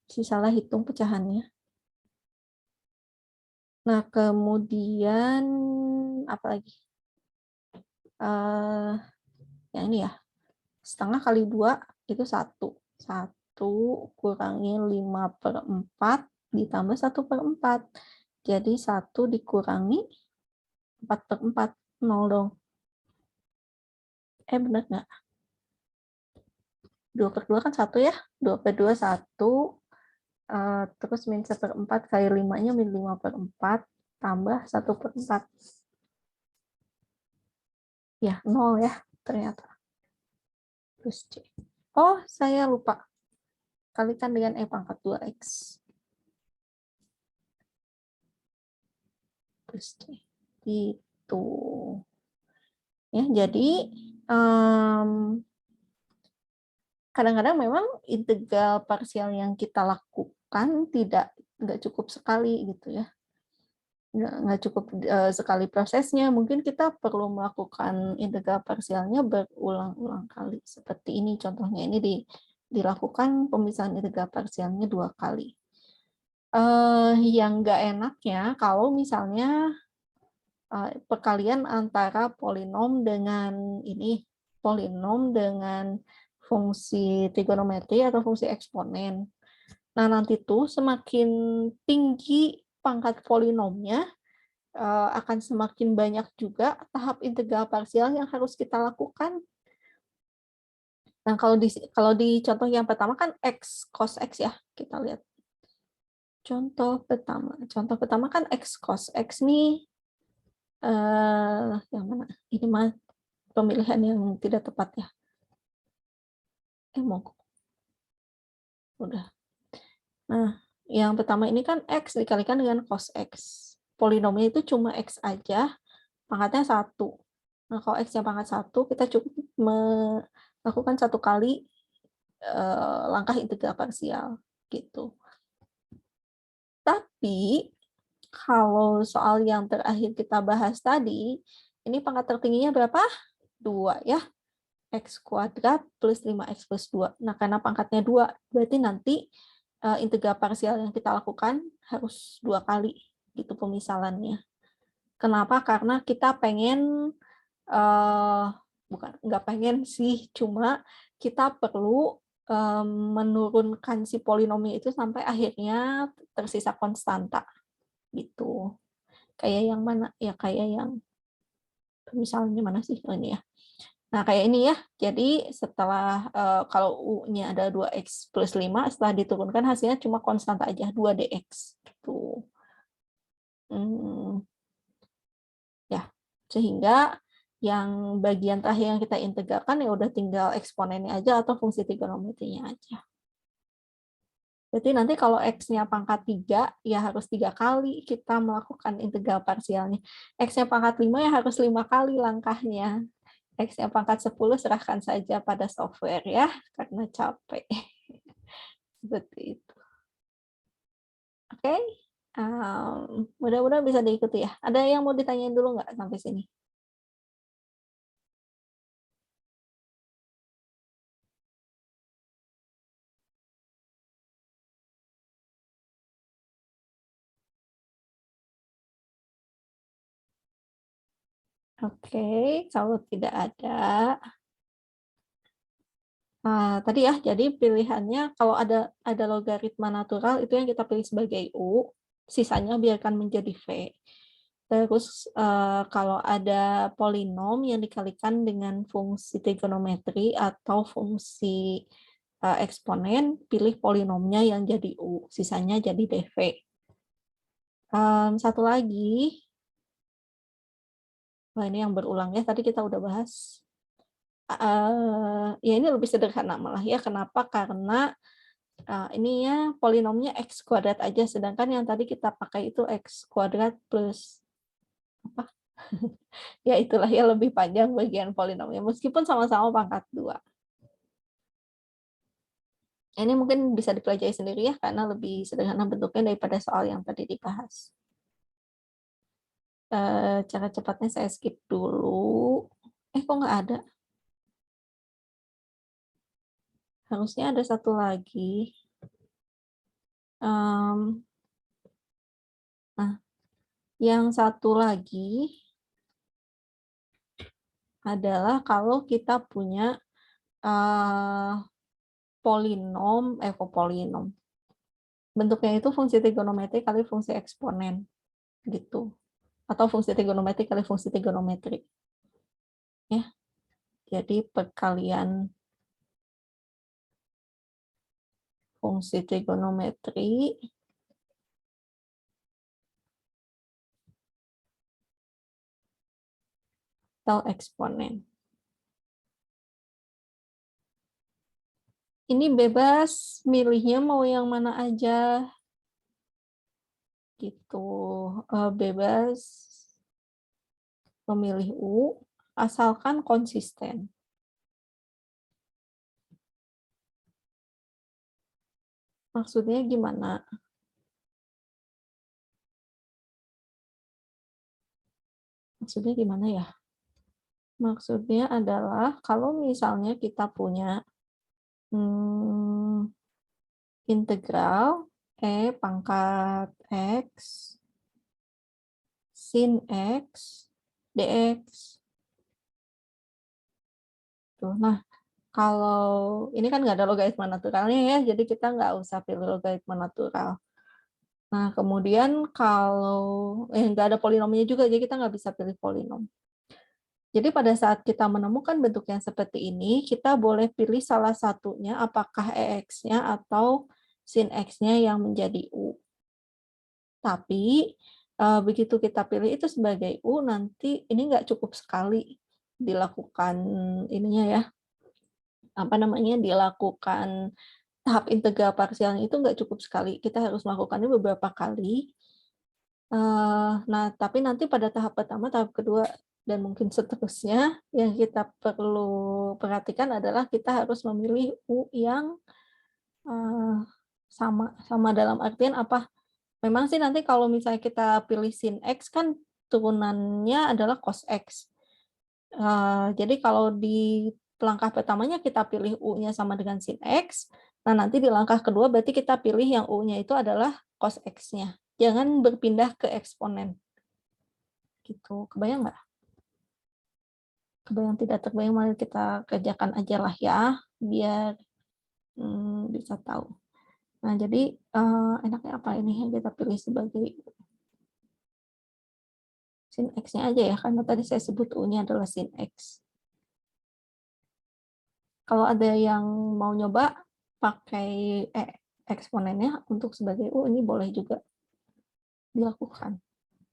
Speaker 1: Salah hitung pecahannya. Nah, kemudian apa lagi? Yang ini ya. Setengah kali 2 itu 1. 1 kurangi 5/4 ditambah 1/4. Jadi 1 dikurangi 4/4. 0 dong. Benar nggak? 2/2 kan 1 ya. 2/2 1. Terus min 1/4 kali 5-nya min 5/4 tambah 1/4. Ya, 0 ya ternyata. Plus C. Oh, saya lupa. Kalikan dengan E pangkat 2x. Plus C. Gitu. Ya, jadi kadang-kadang memang integral parsial yang kita lakukan nggak cukup sekali gitu ya. Nggak cukup sekali prosesnya, mungkin kita perlu melakukan integral parsialnya berulang-ulang kali. Seperti ini contohnya, ini dilakukan pemisahan integral parsialnya 2 kali. Yang nggak enaknya kalau misalnya perkalian antara polinom dengan fungsi trigonometri atau fungsi eksponen. Nah, nanti tuh semakin tinggi pangkat polinomnya, akan semakin banyak juga tahap integral parsial yang harus kita lakukan. Nah, kalau di contoh yang pertama kan x cos x ya, kita lihat. Contoh pertama kan x cos x nih, yang mana? Ini mah pemilihan yang tidak tepat ya. Mau udah. Nah, yang pertama ini kan x dikalikan dengan cos x. Polinomnya itu cuma x aja, pangkatnya 1. Nah, kalau x yang pangkat 1, kita cukup melakukan 1 kali langkah integral parsial gitu. Tapi kalau soal yang terakhir kita bahas tadi, ini pangkat tertingginya berapa? 2 ya. X kuadrat plus 5x plus 2. Nah, karena pangkatnya 2, berarti nanti integral parsial yang kita lakukan harus 2 kali gitu pemisalannya. Kenapa? Karena kita pengen, nggak pengen sih, cuma kita perlu menurunkan si polinomnya itu sampai akhirnya tersisa konstanta gitu. Kayak yang mana? Ya kayak yang misalnya mana sih? Oh, ini ya. Nah, kayak ini ya. Jadi setelah kalau U-nya ada 2X plus 5, setelah diturunkan hasilnya cuma konstanta aja, 2DX. Gitu. Ya, sehingga yang bagian terakhir yang kita integralkan ya udah tinggal eksponennya aja atau fungsi trigonometrinya aja. Berarti nanti kalau X-nya pangkat 3, ya harus 3 kali kita melakukan integral parsialnya. X-nya pangkat 5 ya harus 5 kali langkahnya. X-nya pangkat 10 serahkan saja pada software ya, karena capek. Seperti itu. Oke, mudah-mudahan bisa diikuti ya. Ada yang mau ditanyain dulu nggak sampai sini? Oke, kalau tidak ada, tadi ya, jadi pilihannya kalau ada logaritma natural itu yang kita pilih sebagai U, sisanya biarkan menjadi V. Terus kalau ada polinom yang dikalikan dengan fungsi trigonometri atau fungsi eksponen, pilih polinomnya yang jadi U, sisanya jadi DV. Satu lagi, wah ini yang berulang ya, tadi kita udah bahas. Ya ini lebih sederhana malah ya, kenapa? Karena ini ya polinomnya X kuadrat aja, sedangkan yang tadi kita pakai itu X kuadrat plus apa? Ya itulah ya, lebih panjang bagian polinomnya, meskipun sama-sama pangkat 2. Ini mungkin bisa dipelajari sendiri ya, karena lebih sederhana bentuknya daripada soal yang tadi dibahas. Cara cepatnya saya skip dulu. Kok nggak ada? Harusnya ada satu lagi. Nah, yang satu lagi adalah kalau kita punya polinom, polinom. Bentuknya itu fungsi trigonometri kali fungsi eksponen, gitu. Atau fungsi trigonometri kali fungsi trigonometri. Ya, jadi perkalian fungsi trigonometri atau eksponen. Ini bebas milihnya mau yang mana aja. Gitu. Bebas memilih U asalkan konsisten. Maksudnya gimana? Maksudnya gimana ya? Maksudnya adalah kalau misalnya kita punya integral E pangkat X sin X dx. Tuh, nah, kalau ini kan nggak ada logaritma naturalnya ya, jadi kita nggak usah pilih logaritma natural. Nah, kemudian kalau nggak ada polinomnya juga, jadi kita nggak bisa pilih polinom. Jadi pada saat kita menemukan bentuk yang seperti ini, kita boleh pilih salah satunya, apakah EX-nya atau sin X-nya yang menjadi U. Tapi begitu kita pilih itu sebagai U, nanti ini nggak cukup sekali dilakukan ininya ya, dilakukan tahap integral parsialnya itu nggak cukup sekali. Kita harus melakukannya beberapa kali. Nah, tapi nanti pada tahap pertama, tahap kedua, dan mungkin seterusnya, yang kita perlu perhatikan adalah kita harus memilih U yang sama dalam artian apa? Memang sih nanti kalau misalnya kita pilih sin X kan turunannya adalah cos X. Jadi kalau di langkah pertamanya kita pilih U-nya sama dengan sin X, nah nanti di langkah kedua berarti kita pilih yang U-nya itu adalah cos X-nya. Jangan berpindah ke eksponen. Gitu, kebayang nggak? Kebayang tidak terbayang, mari kita kerjakan aja lah ya, biar bisa tahu. Nah, jadi enaknya apa ini yang kita pilih sebagai sin X-nya aja ya, karena tadi saya sebut U-nya adalah sin X. Kalau ada yang mau nyoba pakai eksponennya untuk sebagai U, ini boleh juga dilakukan.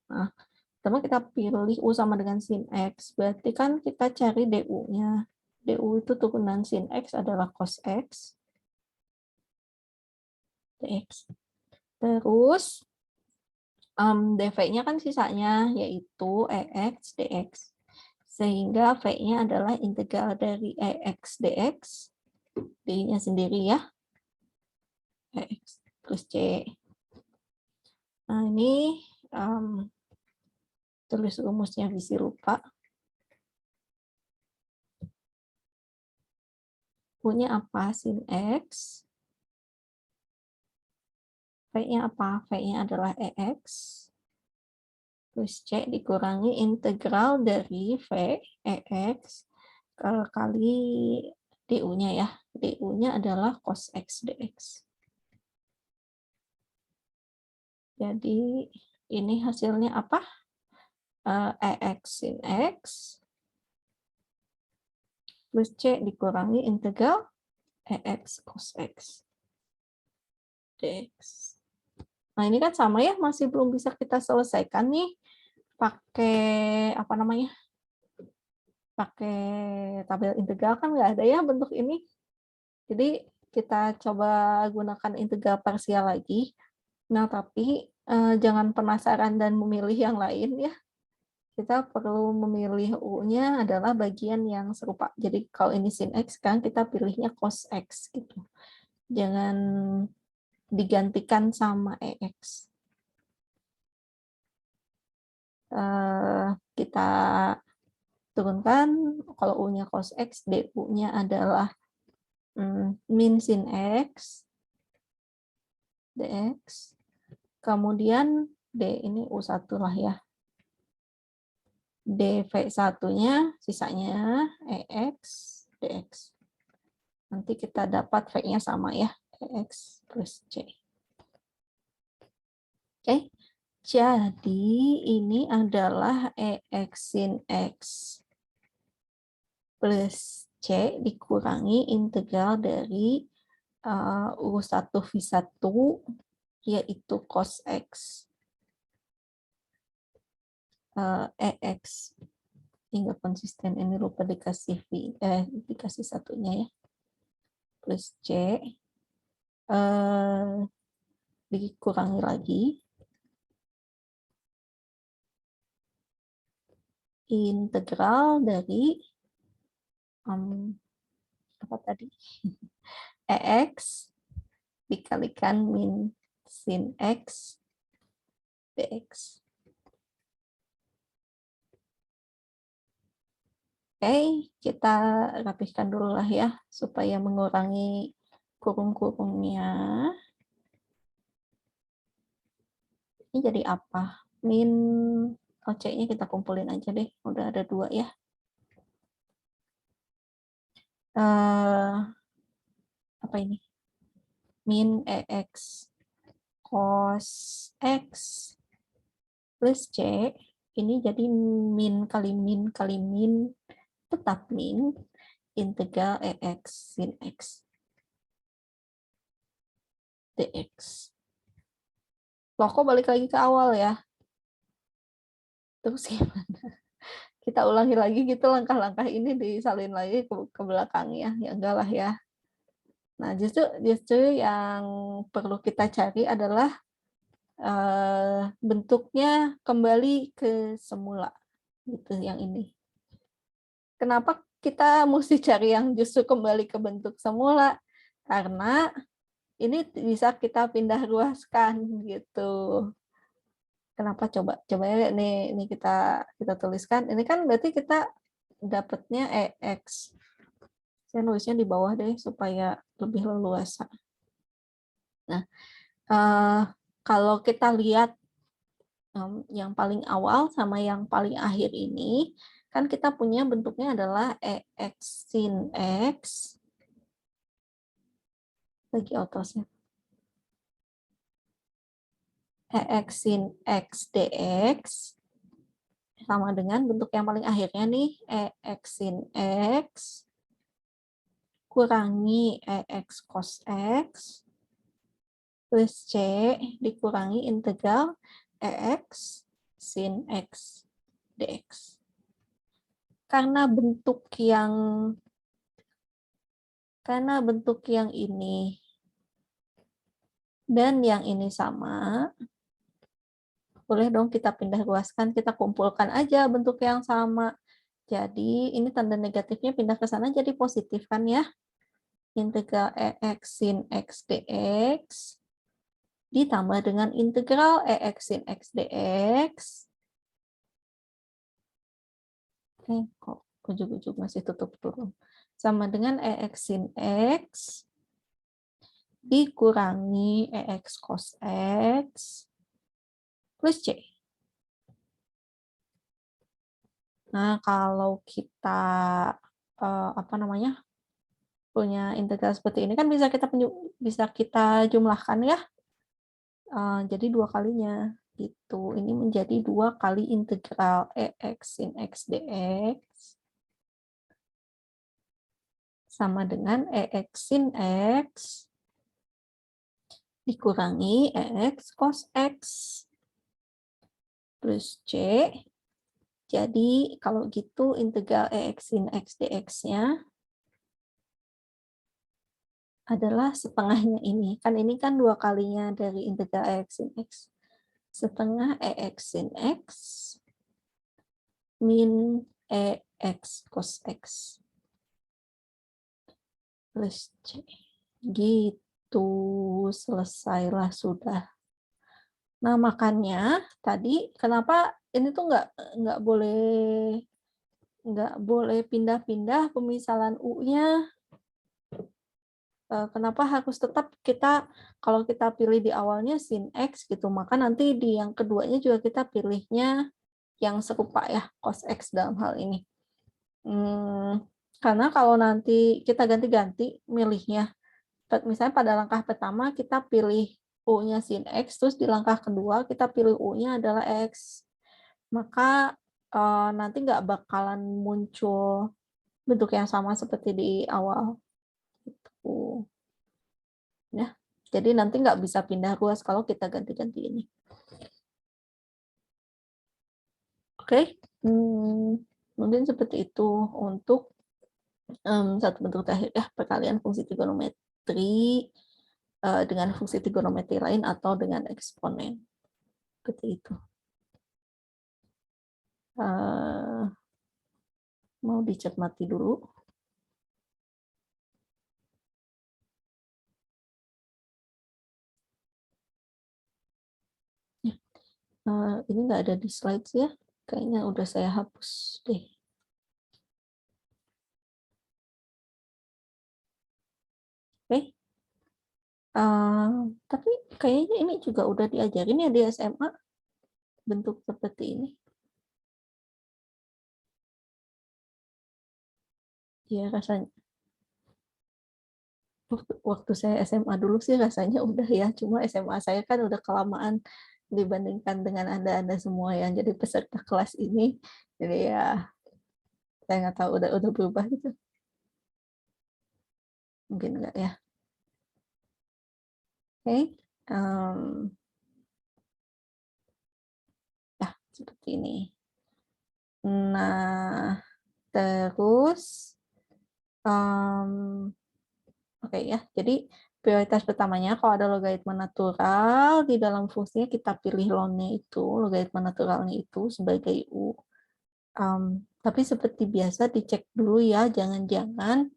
Speaker 1: Nah, pertama kita pilih U sama dengan sin X, berarti kan kita cari DU-nya. DU itu turunan sin X adalah cos X, dx. Terus dv-nya kan sisanya yaitu EX dx. Sehingga V-nya adalah integral dari EX dx, D-nya sendiri ya, EX plus C. Nah ini tulis rumusnya visi lupa. U-nya apa? Sin X. V-nya apa? V-nya adalah EX plus C dikurangi integral dari V EX kali DU-nya ya. DU-nya adalah cos X dx. Jadi ini hasilnya apa? EX sin X plus C dikurangi integral EX cos X dx. Nah ini kan sama ya, masih belum bisa kita selesaikan nih pakai apa namanya? Pakai tabel integral kan nggak ada ya bentuk ini. Jadi kita coba gunakan integral parsial lagi. Nah tapi jangan penasaran dan memilih yang lain ya. Kita perlu memilih U-nya adalah bagian yang serupa. Jadi kalau ini sin X kan kita pilihnya cos X gitu. Jangan digantikan sama EX. Kita turunkan, kalau U-nya cos X, DU-nya adalah min sin X, dx. Kemudian D ini U1 lah ya. dv1-nya sisanya EX, dx. Nanti kita dapat V-nya sama ya, EX plus C. Oke, jadi ini adalah EX sin X plus C dikurangi integral dari U1 V1 yaitu cos X EX. Hingga konsisten, ini lupa dikasih dikasih satunya ya, plus C dikurangi lagi integral dari apa tadi, EX dikalikan min sin X dx. Oke, kita rapihkan dulu lah ya, supaya mengurangi kurung-kurungnya. Ini jadi apa? Min C-nya kita kumpulin aja deh, udah ada 2 ya. Apa ini? Min EX cos X plus C, ini jadi min kali min, tetap min, integral EX sin X dx. Loh, kok balik lagi ke awal ya? Terus gimana? Kita ulangi lagi gitu langkah-langkah ini, disalin lagi ke belakang ya. Ya enggak lah ya. Nah, justru yang perlu kita cari adalah bentuknya kembali ke semula gitu, yang ini. Kenapa kita mesti cari yang justru kembali ke bentuk semula? Karena ini bisa kita pindah ruaskan gitu. Kenapa coba ya ini kita tuliskan. Ini kan berarti kita dapatnya EX. Saya nulisnya di bawah deh supaya lebih leluasa. Nah, kalau kita lihat yang paling awal sama yang paling akhir ini, kan kita punya bentuknya adalah EX sin X lagi autosnya. EX sin X dx sama dengan bentuk yang paling akhirnya nih, EX sin X dikurangi EX cos X plus C dikurangi integral EX sin X dx. Karena bentuk yang ini dan yang ini sama, boleh dong kita pindah ruaskan, kita kumpulkan aja bentuk yang sama. Jadi ini tanda negatifnya pindah ke sana jadi positif kan ya. Integral EX sin X dx ditambah dengan integral EX sin X dx. Kok ujung-ujung masih tutup turun. Sama dengan EX sin X dikurangi EX cos X plus C. Nah, kalau kita punya integral seperti ini kan bisa kita jumlahkan ya. Jadi 2 kalinya gitu. Ini menjadi 2 kali integral EX sin X dx sama dengan EX sin X dikurangi EX cos X plus C. Jadi kalau gitu integral EX sin X dx-nya adalah setengahnya ini. Kan ini kan 2 kalinya dari integral EX sin X. Setengah EX sin X min EX cos X plus C. Gitu, selesailah sudah. Nah, makanya tadi kenapa ini tuh nggak boleh pindah-pindah pemisalan U-nya. Kenapa harus tetap kalau kita pilih di awalnya sin X gitu, maka nanti di yang keduanya juga kita pilihnya yang serupa ya, cos X dalam hal ini. Karena kalau nanti kita ganti-ganti milihnya, misalnya pada langkah pertama kita pilih U-nya sin X, terus di langkah kedua kita pilih U-nya adalah X. Maka nanti nggak bakalan muncul bentuk yang sama seperti di awal. Gitu. Ya, jadi nanti nggak bisa pindah ruas kalau kita ganti-ganti ini. Oke, mungkin seperti itu untuk satu bentuk terakhir ya, perkalian fungsi trigonometri dengan fungsi trigonometri lain atau dengan eksponen. Seperti itu. Mau dicermati dulu. Ini nggak ada di slides ya. Kayaknya udah saya hapus deh. Oke. Tapi kayaknya ini juga udah diajarin ya di SMA. Bentuk seperti ini. Ya rasanya. Waktu saya SMA dulu sih rasanya udah ya. Cuma SMA saya kan udah kelamaan dibandingkan dengan Anda semua yang jadi peserta kelas ini. Jadi ya saya nggak tahu udah berubah gitu. Mungkin enggak ya. Oke. Ya, seperti ini. Nah, terus oke ya. Jadi prioritas pertamanya kalau ada logaritma natural di dalam fungsinya kita pilih ln-nya itu, logaritma naturalnya itu sebagai U. Tapi seperti biasa dicek dulu ya, jangan-jangan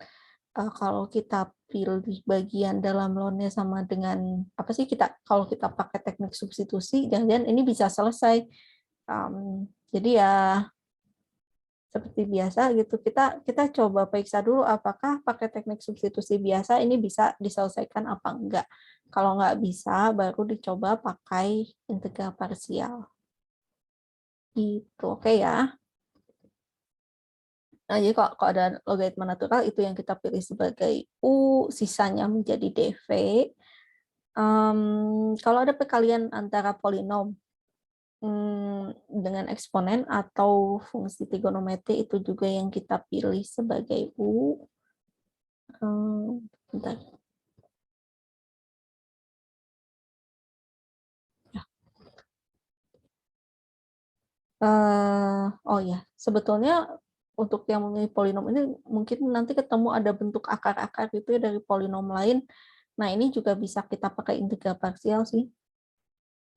Speaker 1: kalau kita pilih bagian dalam ln-nya sama dengan apa sih kalau kita pakai teknik substitusi, jangan-jangan ini bisa selesai. Jadi ya seperti biasa gitu, kita coba periksa dulu apakah pakai teknik substitusi biasa ini bisa diselesaikan apa enggak. Kalau nggak bisa, baru dicoba pakai integral parsial. Gitu, oke ya. Nah, jadi kalau ada logaritma natural, itu yang kita pilih sebagai U, sisanya menjadi dV. Kalau ada perkalian antara polinom dengan eksponen atau fungsi trigonometri, itu juga yang kita pilih sebagai U. Bentar. Oh ya, sebetulnya untuk yang memilih polinom ini mungkin nanti ketemu ada bentuk akar-akar gitu ya dari polinom lain. Nah, ini juga bisa kita pakai integral parsial sih.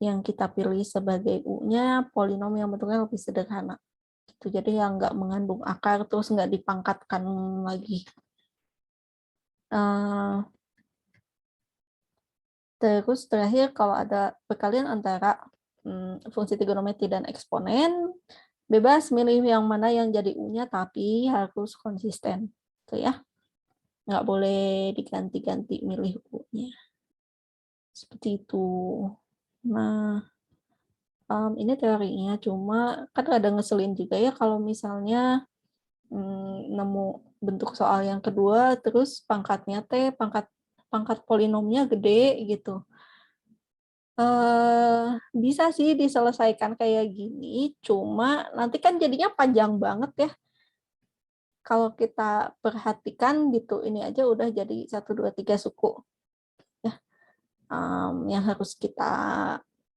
Speaker 1: Yang kita pilih sebagai U-nya polinom yang bentuknya lebih sederhana. Gitu. Jadi yang nggak mengandung akar terus nggak dipangkatkan lagi. Terus terakhir kalau ada perkalian antara fungsi trigonometri dan eksponen, bebas milih yang mana yang jadi U-nya, tapi harus konsisten. Tuh ya. Nggak boleh diganti-ganti milih U-nya. Seperti itu. Nah, ini teorinya, cuma kan ada ngeselin juga ya kalau misalnya nemu bentuk soal yang kedua, terus pangkatnya T, pangkat polinomnya gede gitu. Bisa sih diselesaikan kayak gini, cuma nanti kan jadinya panjang banget ya. Kalau kita perhatikan gitu, ini aja udah jadi 1, 2, 3 suku ya, yang harus kita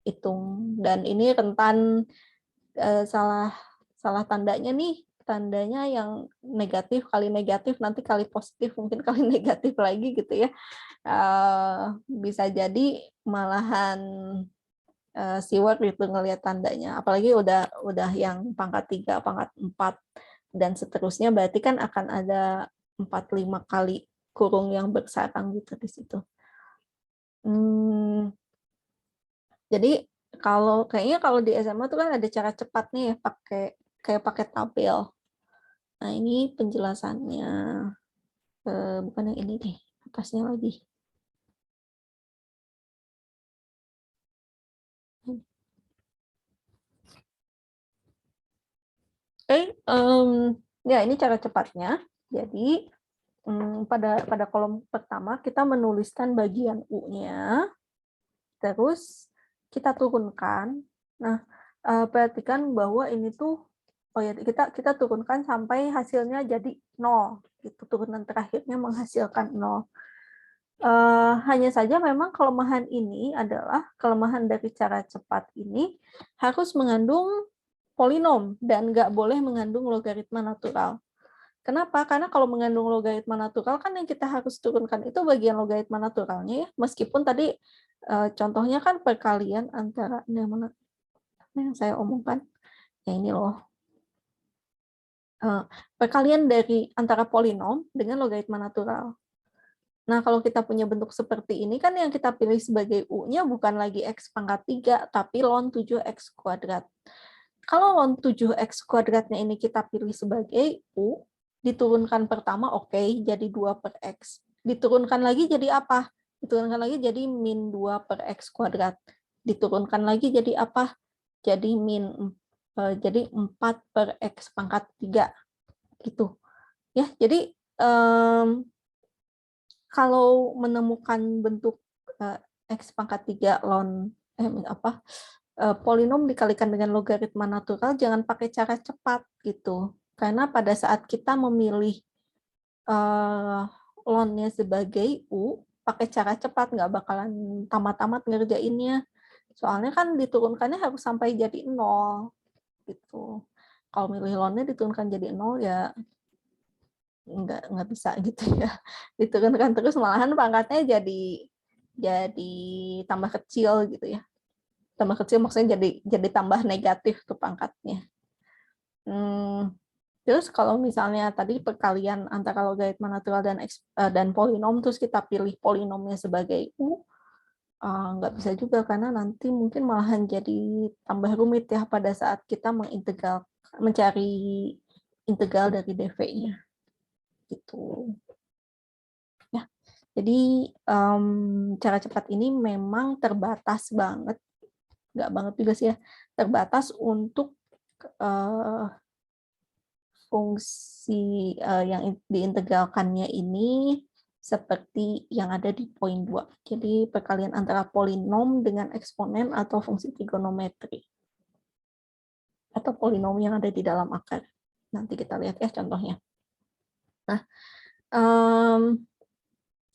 Speaker 1: hitung. Dan ini rentan salah tandanya nih, tandanya yang negatif kali negatif, nanti kali positif, mungkin kali negatif lagi gitu ya. Bisa jadi malahan siwak gitu ngelihat tandanya, apalagi udah yang pangkat 3, pangkat 4 dan seterusnya, berarti kan akan ada 4-5 kali kurung yang bersarang gitu di situ. Jadi kayaknya kalau di SMA tuh kan ada cara cepat nih ya, pakai tabel. Nah, ini penjelasannya, bukan yang ini deh, atasnya lagi. Ya ini cara cepatnya. Jadi pada kolom pertama kita menuliskan bagian U-nya, terus kita turunkan. Nah, perhatikan bahwa ini tuh, oh ya, kita turunkan sampai hasilnya jadi 0. Itu turunan terakhirnya menghasilkan 0. Hanya saja memang kelemahan ini adalah kelemahan dari cara cepat ini harus mengandung polinom dan nggak boleh mengandung logaritma natural. Kenapa? Karena kalau mengandung logaritma natural kan yang kita harus turunkan itu bagian logaritma naturalnya ya. Meskipun tadi contohnya kan perkalian antara yang saya omongkan. Ya ini loh. Perkalian dari antara polinom dengan logaritma natural. Nah, kalau kita punya bentuk seperti ini kan yang kita pilih sebagai U-nya bukan lagi X pangkat 3, tapi ln 7X kuadrat. Kalau ln 7X kuadratnya ini kita pilih sebagai U, diturunkan pertama oke, jadi 2 per X. Diturunkan lagi jadi apa? Diturunkan lagi jadi min 2 per X kuadrat. Diturunkan lagi jadi apa? Jadi jadi 4 per X pangkat 3. Gitu. Ya, jadi kalau menemukan bentuk X pangkat 3 ln polinom dikalikan dengan logaritma natural, jangan pakai cara cepat gitu. Karena pada saat kita memilih ln-nya sebagai U, pakai cara cepat nggak bakalan tamat-tamat ngerjainnya. Soalnya kan diturunkannya harus sampai jadi 0 gitu. Kalau milih ln-nya diturunkan jadi 0 ya nggak bisa gitu ya. Diturunkan terus malahan pangkatnya jadi tambah kecil gitu ya. Tambah kecil maksudnya jadi tambah negatif tuh pangkatnya. Terus kalau misalnya tadi perkalian antara logaritma natural dan polinom, terus kita pilih polinomnya sebagai U, nggak bisa juga karena nanti mungkin malahan jadi tambah rumit ya pada saat kita mencari integral dari dv-nya. Gitu. Ya, jadi cara cepat ini memang terbatas banget, nggak banget juga sih ya, terbatas untuk fungsi yang diintegralkannya ini seperti yang ada di poin 2. Jadi perkalian antara polinom dengan eksponen atau fungsi trigonometri. Atau polinom yang ada di dalam akar. Nanti kita lihat ya contohnya. Nah,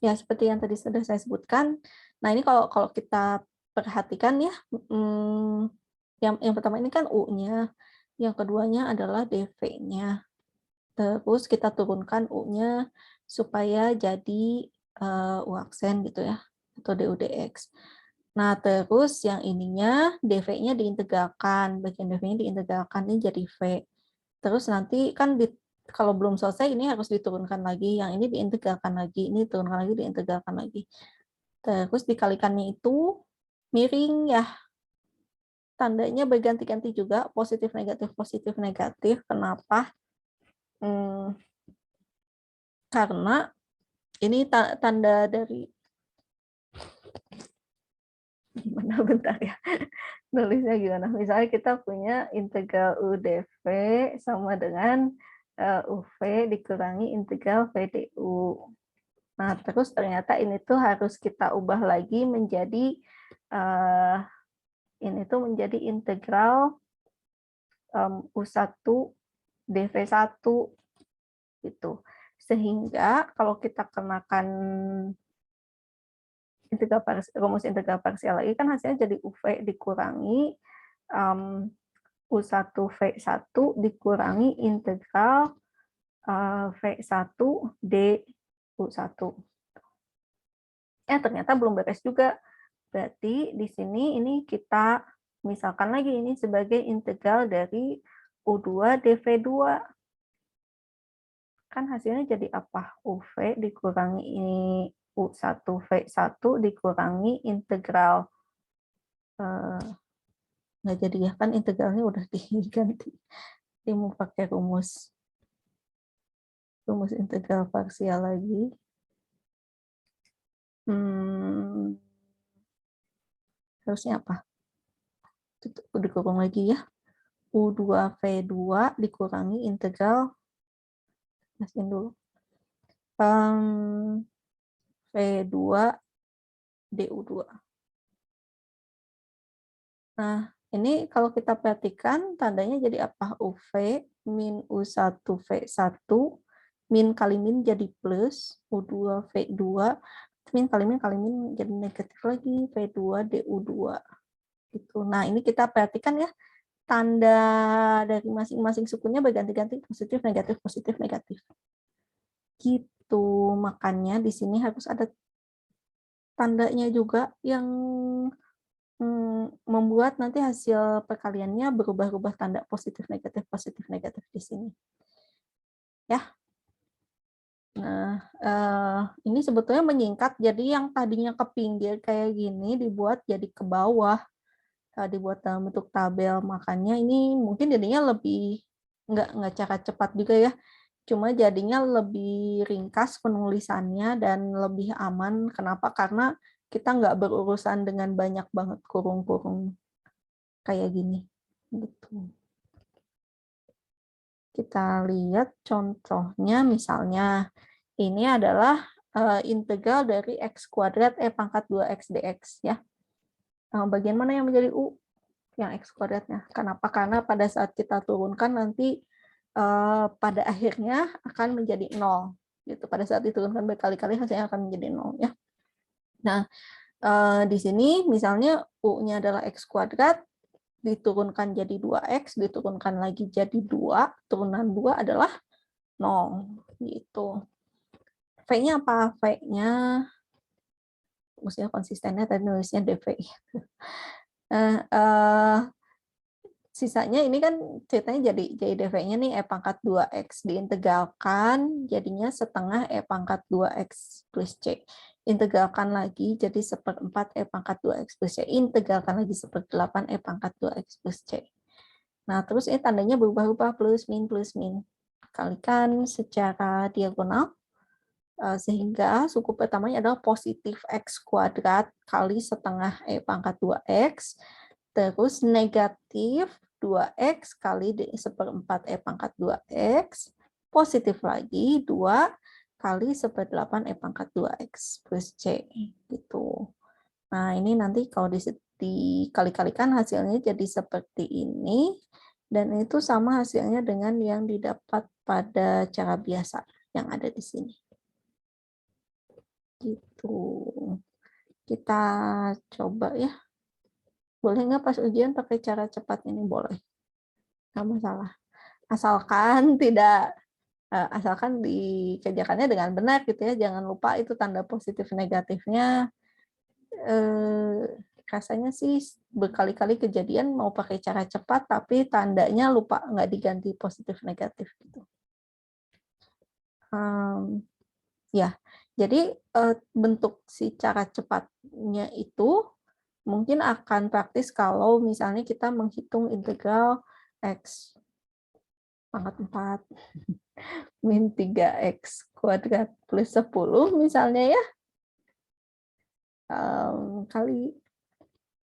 Speaker 1: Ya seperti yang tadi sudah saya sebutkan. Nah ini kalau kita perhatikan ya, yang pertama ini kan U-nya, yang keduanya adalah DV-nya. Terus kita turunkan U-nya supaya jadi U aksen gitu ya, atau DUDX. Nah terus yang ininya DV-nya diintegralkan, bagian DV-nya diintegralkan, ini jadi V. Terus nanti kan kalau belum selesai ini harus diturunkan lagi, yang ini diintegralkan lagi, ini diturunkan lagi, diintegralkan lagi. Terus dikalikannya itu miring ya, tandanya berganti-ganti juga, positif negatif. Kenapa? Karena ini tanda dari gimana, bentar ya, nulisnya gimana. Misalnya kita punya integral UdV sama dengan UV dikurangi integral VDU. Nah, terus ternyata ini tuh harus kita ubah lagi menjadi ini tuh menjadi integral U1 dV1 gitu. Sehingga kalau kita kenakan rumus integral parsial lagi kan hasilnya jadi UV dikurangi U1V1 dikurangi integral V1 DU1. Ternyata belum beres juga. Berarti di sini ini kita misalkan lagi ini sebagai integral dari U2 dV2. Kan hasilnya jadi apa? UV dikurangi ini U1V1 dikurangi integral. Nggak jadi ya, kan integralnya udah diganti. Ini mau pakai rumus integral parsial lagi. Harusnya apa? Dikurang lagi ya. U2V2 dikurangi integral, masukin dulu. V2 DU2. Nah, ini kalau kita perhatikan tandanya jadi apa? UV min U1V1 min kali min jadi plus, U2V2 min kali min jadi negatif lagi, V2 DU2 gitu. Nah, ini kita perhatikan ya, tanda dari masing-masing sukunya berganti-ganti, positif negatif gitu. Makanya di sini harus ada tandanya juga yang membuat nanti hasil perkaliannya berubah-ubah tanda positif negatif di sini ya. Nah, ini sebetulnya menyingkat, jadi yang tadinya ke pinggir kayak gini dibuat jadi ke bawah, dibuat dalam bentuk tabel. Makanya ini mungkin jadinya lebih nggak cara cepat juga ya, cuma jadinya lebih ringkas penulisannya dan lebih aman. Kenapa? Karena kita nggak berurusan dengan banyak banget kurung-kurung kayak gini gitu. Kita lihat contohnya, misalnya ini adalah integral dari x kuadrat pangkat 2x dx ya. Bagian mana yang menjadi u? Yang x kuadratnya. Kenapa? Karena pada saat kita turunkan nanti pada akhirnya akan menjadi 0 gitu. Pada saat diturunkan berkali-kali hasilnya akan menjadi 0 ya. Nah, di sini misalnya u-nya adalah x kuadrat, diturunkan jadi 2x, diturunkan lagi jadi 2, turunan 2 adalah 0 gitu. V-nya apa? V-nya maksudnya konsistennya tadi nulisnya dV. Sisanya ini kan ceritanya jadi dV-nya nih pangkat 2x diintegralkan jadinya setengah pangkat 2x plus c. Integralkan lagi jadi 1/4 pangkat 2x plus c. Integralkan lagi 1/8 pangkat 2x plus c. Nah, terus ini tandanya berubah-ubah plus min. Kalikan secara diagonal sehingga suku pertamanya adalah positif x kuadrat kali setengah pangkat 2x, terus negatif 2x kali 1/4 pangkat 2x, positif lagi 2 kali 1/8 pangkat 2x plus c gitu. Nah, ini nanti kalau dikali-kalikan hasilnya jadi seperti ini, dan itu sama hasilnya dengan yang didapat pada cara biasa yang ada di sini. Gitu. Kita coba ya. Boleh nggak pas ujian pakai cara cepat ini? Boleh. Nggak masalah. Asalkan tidak asalkan dikerjakannya dengan benar gitu ya. Jangan lupa itu tanda positif negatifnya. Rasanya sih berkali-kali kejadian mau pakai cara cepat tapi tandanya lupa nggak diganti positif negatif gitu. Ya, jadi bentuk si cara cepatnya itu mungkin akan praktis kalau misalnya kita menghitung integral x pangkat 4 min 3x kuadrat plus 10 misalnya ya, kali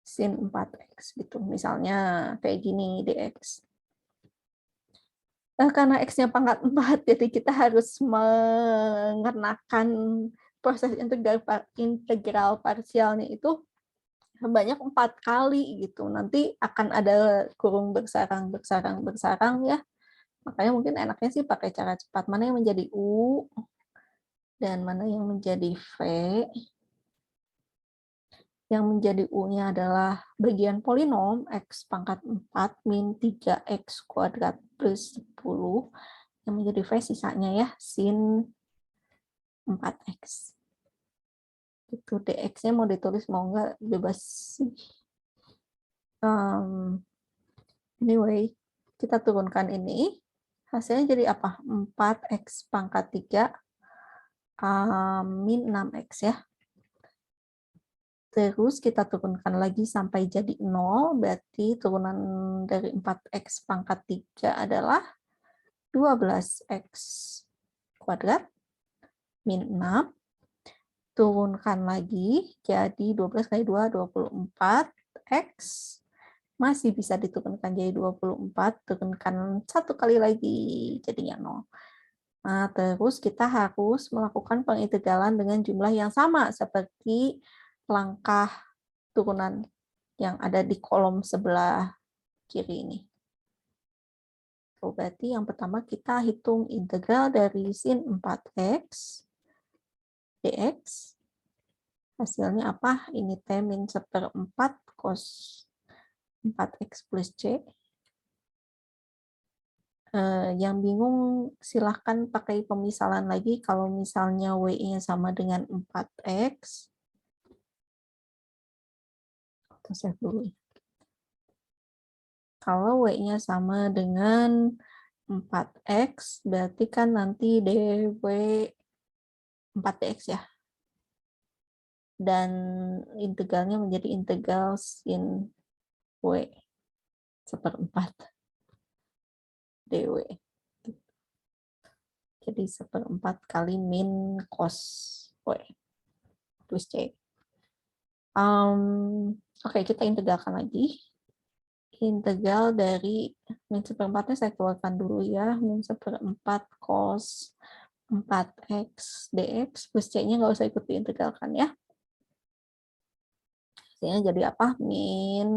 Speaker 1: sin 4x gitu. Misalnya kayak gini dx. Karena x-nya pangkat 4, jadi kita harus mengenakan proses integral parsialnya itu sebanyak 4 kali gitu. Nanti akan ada kurung bersarang ya. Makanya mungkin enaknya sih pakai cara cepat. Mana yang menjadi U dan mana yang menjadi V. Yang menjadi U-nya adalah bagian polinom X pangkat 4 min 3X kuadrat plus 10. Yang menjadi V sisanya ya, sin 4X. Itu dx-nya mau ditulis mau nggak bebas sih. Anyway, kita turunkan ini. Hasilnya jadi apa? 4x pangkat 3 min 6x ya. Terus kita turunkan lagi sampai jadi 0, berarti turunan dari 4x pangkat 3 adalah 12x kuadrat min 6. Turunkan lagi, jadi 12 kali 2, 24x. Masih bisa diturunkan jadi 24, turunkan 1 kali lagi, jadinya 0. Nah, terus kita harus melakukan pengintegralan dengan jumlah yang sama, seperti langkah turunan yang ada di kolom sebelah kiri ini. Berarti yang pertama kita hitung integral dari sin 4x dx. Hasilnya apa? Ini T min 1/4 cos 4x plus C. Yang bingung silahkan pakai pemisalan lagi. Kalau misalnya W-nya sama dengan 4x. Saya dulu. Kalau W-nya sama dengan 4x, berarti kan nanti dW 4dx ya. Dan integralnya menjadi integral sin W 1/4 dW. Jadi 1/4 kali min cos W plus C. Oke, kita integralkan lagi. Integral dari min 1/4-nya saya keluarkan dulu ya. Min 1/4 cos 4x dx plus C-nya nggak usah ikut diintegralkan ya. Hasilnya jadi apa? Min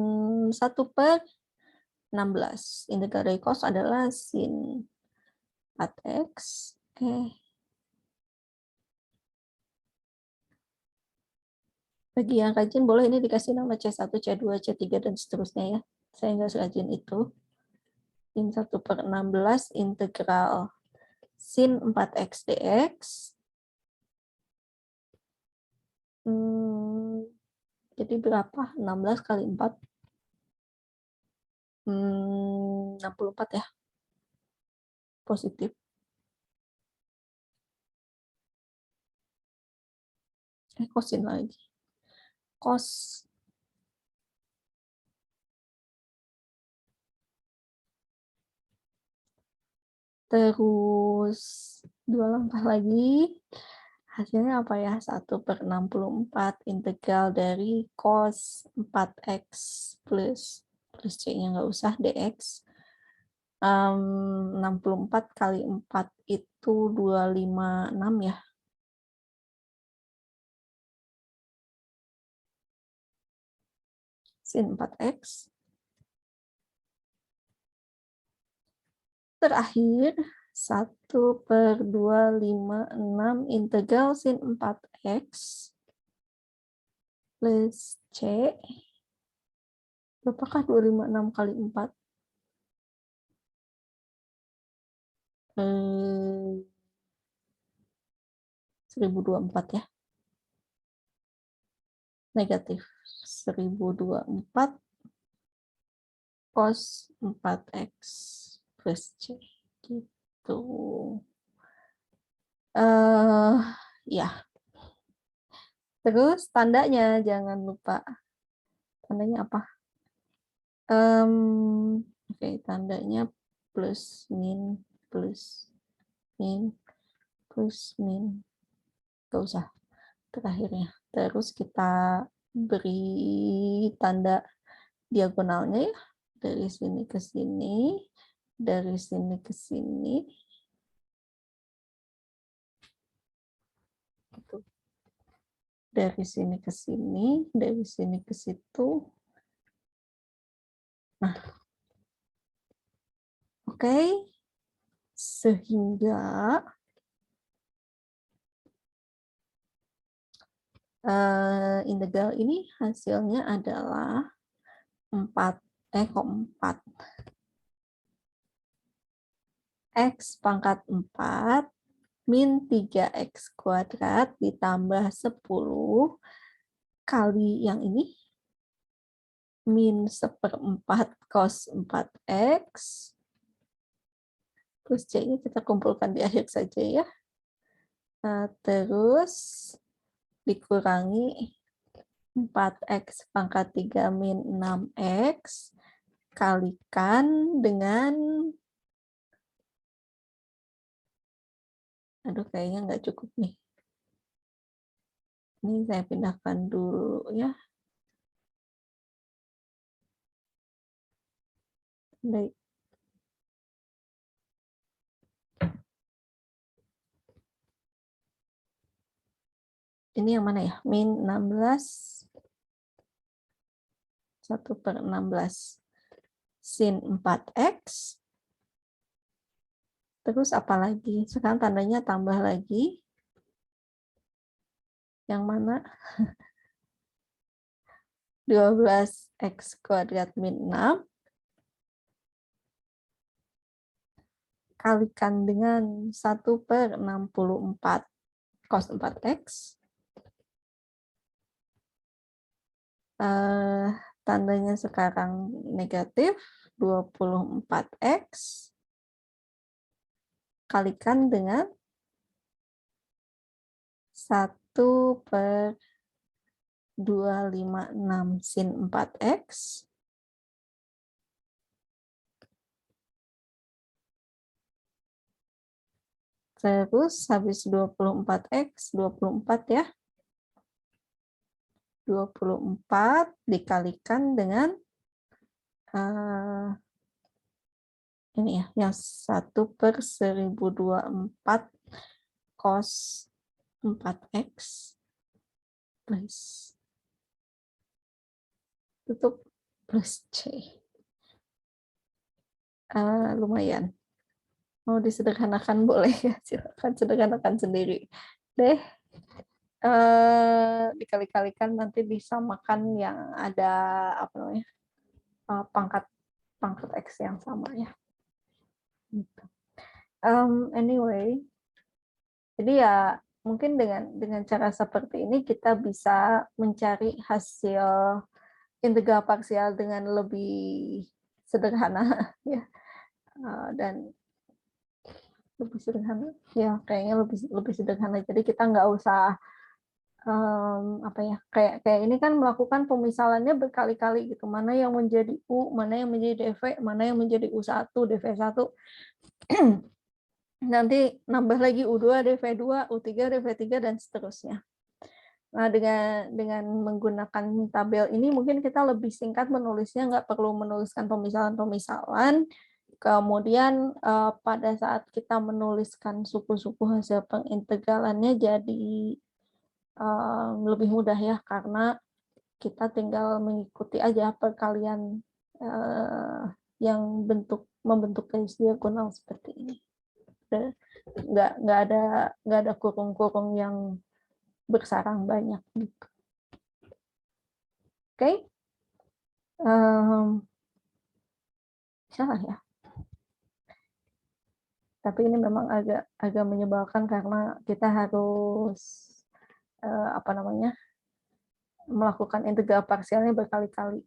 Speaker 1: 1/16. Integral dari cos adalah sin 4x. Bagi yang rajin boleh ini dikasih nama C1, C2, C3, dan seterusnya ya. Saya nggak serajin itu. Min 1/16 integral sin 4x dx. Jadi berapa? 16 kali 4. 64 ya. Positif. Kosin lagi. Cos. Terus 2 langkah lagi. Hasilnya apa ya? 1/64 integral dari cos 4x plus C-nya nggak usah dx. 64 kali 4 itu 256 ya. Sin 4x. Terakhir, 1/256 integral sin 4x plus C. Berapakah 256 kali 4? 1024 ya. Negatif 1024 cos 4x plus C. Gitu. Ya. Terus tandanya jangan lupa. Tandanya apa? Oke, tandanya plus min plus min plus min. Gak usah terakhirnya. Terus kita beri tanda diagonalnya ya. Dari sini ke sini, dari sini ke sini. Gitu. Dari sini ke sini, dari sini ke situ. Nah, oke. Sehingga integral ini hasilnya adalah 4 X pangkat 4 min 3X kuadrat ditambah 10 kali yang ini min 1/4 cos 4X plus C-nya kita kumpulkan di akhir saja ya. Terus dikurangi 4X pangkat 3 min 6X kalikan dengan, aduh kayaknya nggak cukup nih. Ini saya pindahkan dulu ya. Baik. Ini yang mana ya? Min 16. 1/16 sin 4X. Terus apa lagi? Sekarang tandanya tambah lagi. Yang mana? 12X kuadrat min 6. Kalikan dengan 1/64 cos 4X. Tandanya sekarang negatif 24X. Kalikan dengan 1/256 sin 4X. Terus habis 24X, 24 ya. 24 dikalikan dengan ini ya, yang 1/1024 cos 4X plus tutup plus C. Lumayan. Mau disederhanakan boleh ya, silakan sederhanakan sendiri deh. Dikali-kalikan nanti disamakan yang ada apa namanya, pangkat X yang sama ya. Anyway, jadi ya mungkin dengan cara seperti ini kita bisa mencari hasil integral parsial dengan lebih sederhana ya. Dan lebih sederhana ya, kayaknya lebih sederhana. Jadi kita nggak usah apa ya, kayak ini kan melakukan pemisalannya berkali-kali gitu, mana yang menjadi U, mana yang menjadi DV, mana yang menjadi U1, DV1. Nanti nambah lagi U2, DV2, U3, DV3 dan seterusnya. Nah, dengan menggunakan tabel ini mungkin kita lebih singkat menulisnya, nggak perlu menuliskan pemisalan-pemisalan. Kemudian pada saat kita menuliskan suku-suku hasil pengintegralannya jadi lebih mudah ya, karena kita tinggal mengikuti aja perkalian yang membentuk garis diagonal seperti ini. nggak ada kurung-kurung yang bersarang banyak gitu. Oke. Salah ya. Tapi ini memang agak menyebalkan karena kita harus melakukan integral parsialnya berkali-kali.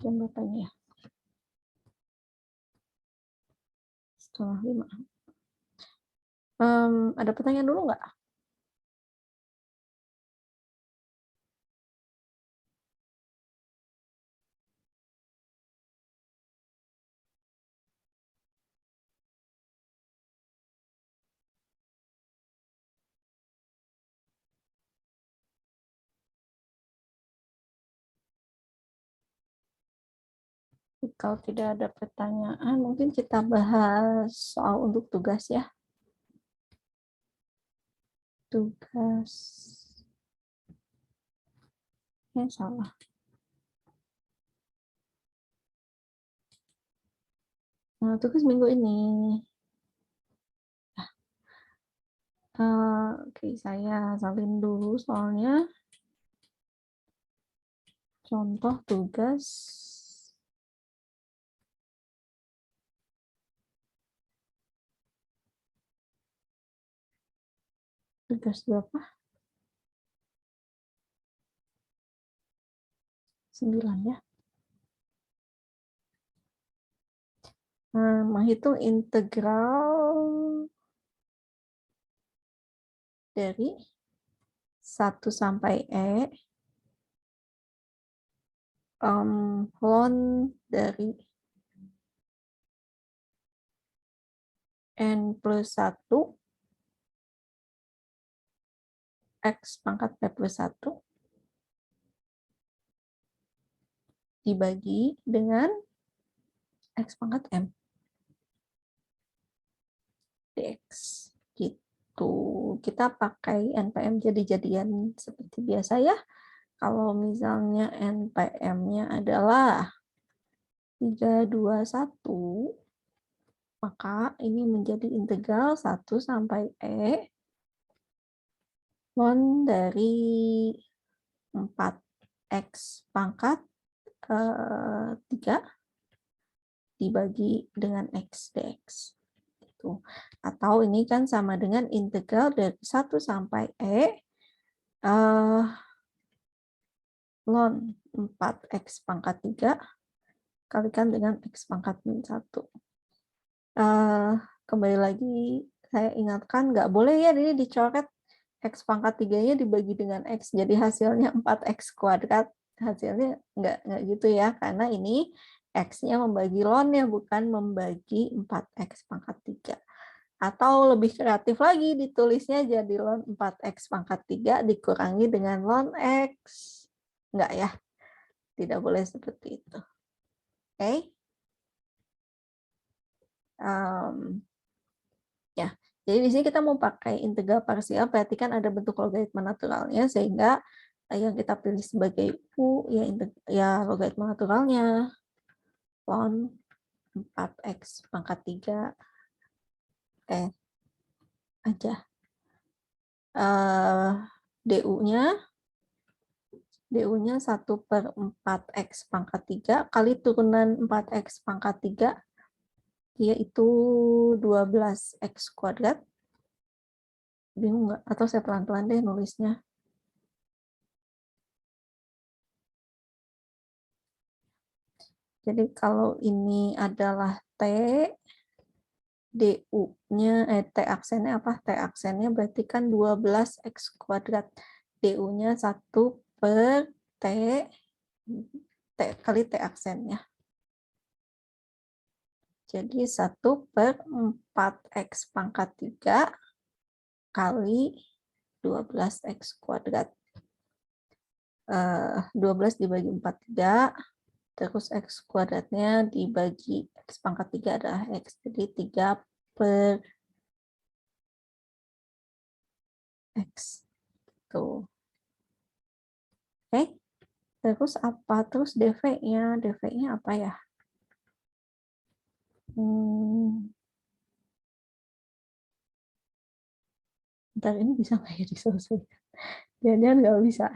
Speaker 1: Jam berapa ini ya? Setengah 5. Ada pertanyaan dulu nggak? Kalau tidak ada pertanyaan, mungkin kita bahas soal untuk tugas ya. Tugas. Salah. Nah, tugas minggu ini. Oke, saya salin dulu soalnya. Contoh tugas. Tugas berapa? 9 ya. Menghitung integral dari 1 sampai E ln dari N plus 1 X pangkat P plus 1 dibagi dengan X pangkat M dx. Gitu. Kita pakai NPM jadi-jadian seperti biasa ya. Kalau misalnya NPM-nya adalah 321, maka ini menjadi integral 1 sampai E ln dari 4X pangkat 3 dibagi dengan X dx. Gitu. Atau ini kan sama dengan integral dari 1 sampai E ln 4X pangkat 3 kalikan dengan X pangkat min 1. Kembali lagi, saya ingatkan nggak boleh ya ini dicoret X pangkat 3-nya dibagi dengan X, jadi hasilnya 4X kuadrat. Hasilnya nggak gitu ya, karena ini X-nya membagi ln-nya, bukan membagi 4X pangkat 3. Atau lebih kreatif lagi, ditulisnya jadi ln 4X pangkat 3 dikurangi dengan ln X. Enggak ya, tidak boleh seperti itu. Oke. Ya, jadi di sini kita mau pakai integral parsial, berarti kan ada bentuk logaritma naturalnya, sehingga yang kita pilih sebagai U ya logaritma naturalnya ln 4X pangkat 3 aja. DU-nya 1/4X pangkat 3 kali turunan 4X pangkat 3, yaitu 12X kuadrat. Bingung nggak? Atau saya pelan-pelan deh nulisnya. Jadi kalau ini adalah T, DU-nya, T aksennya apa? T aksennya berarti kan 12X kuadrat. DU-nya 1/T kali T aksennya. Jadi 1/4X pangkat 3 kali 12X kuadrat. 12 dibagi 4, 3. Terus X kuadratnya dibagi X pangkat 3 adalah X. Jadi 3/X. Tuh. Oke. Terus apa? Terus DV-nya. DV-nya apa ya? Ntar ini bisa nggak ya diselesaikan? Jangan-jangan nggak bisa.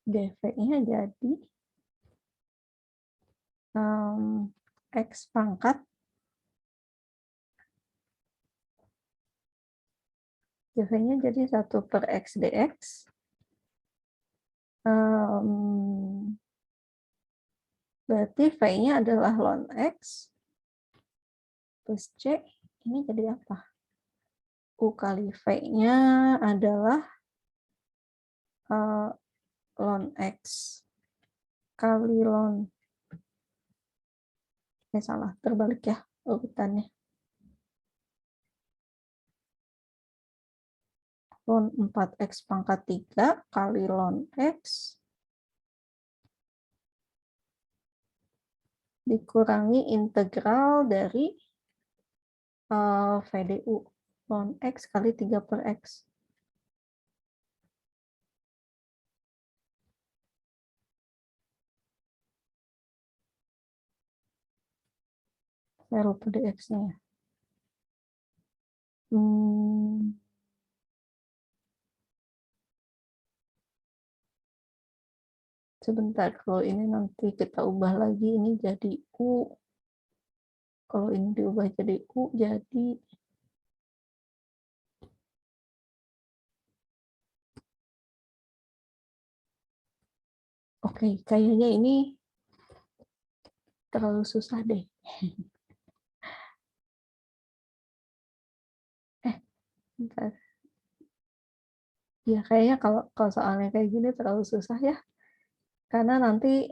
Speaker 1: DV-nya jadi X pangkat DV-nya jadi 1/X dx. Berarti V-nya adalah ln X plus C. Ini jadi apa? U kali V-nya adalah ln X kali ln. Ini salah, terbalik ya urutannya. Ln 4X pangkat 3 kali ln X dikurangi integral dari VDU ln X kali 3/X. Saya lupa dx-nya. Sebentar, kalau ini nanti kita ubah lagi, ini jadi U. Kalau ini diubah jadi U, jadi oke, kayaknya ini terlalu susah deh. Bentar. Ya, kayaknya kalau soalnya kayak gini terlalu susah ya. Karena nanti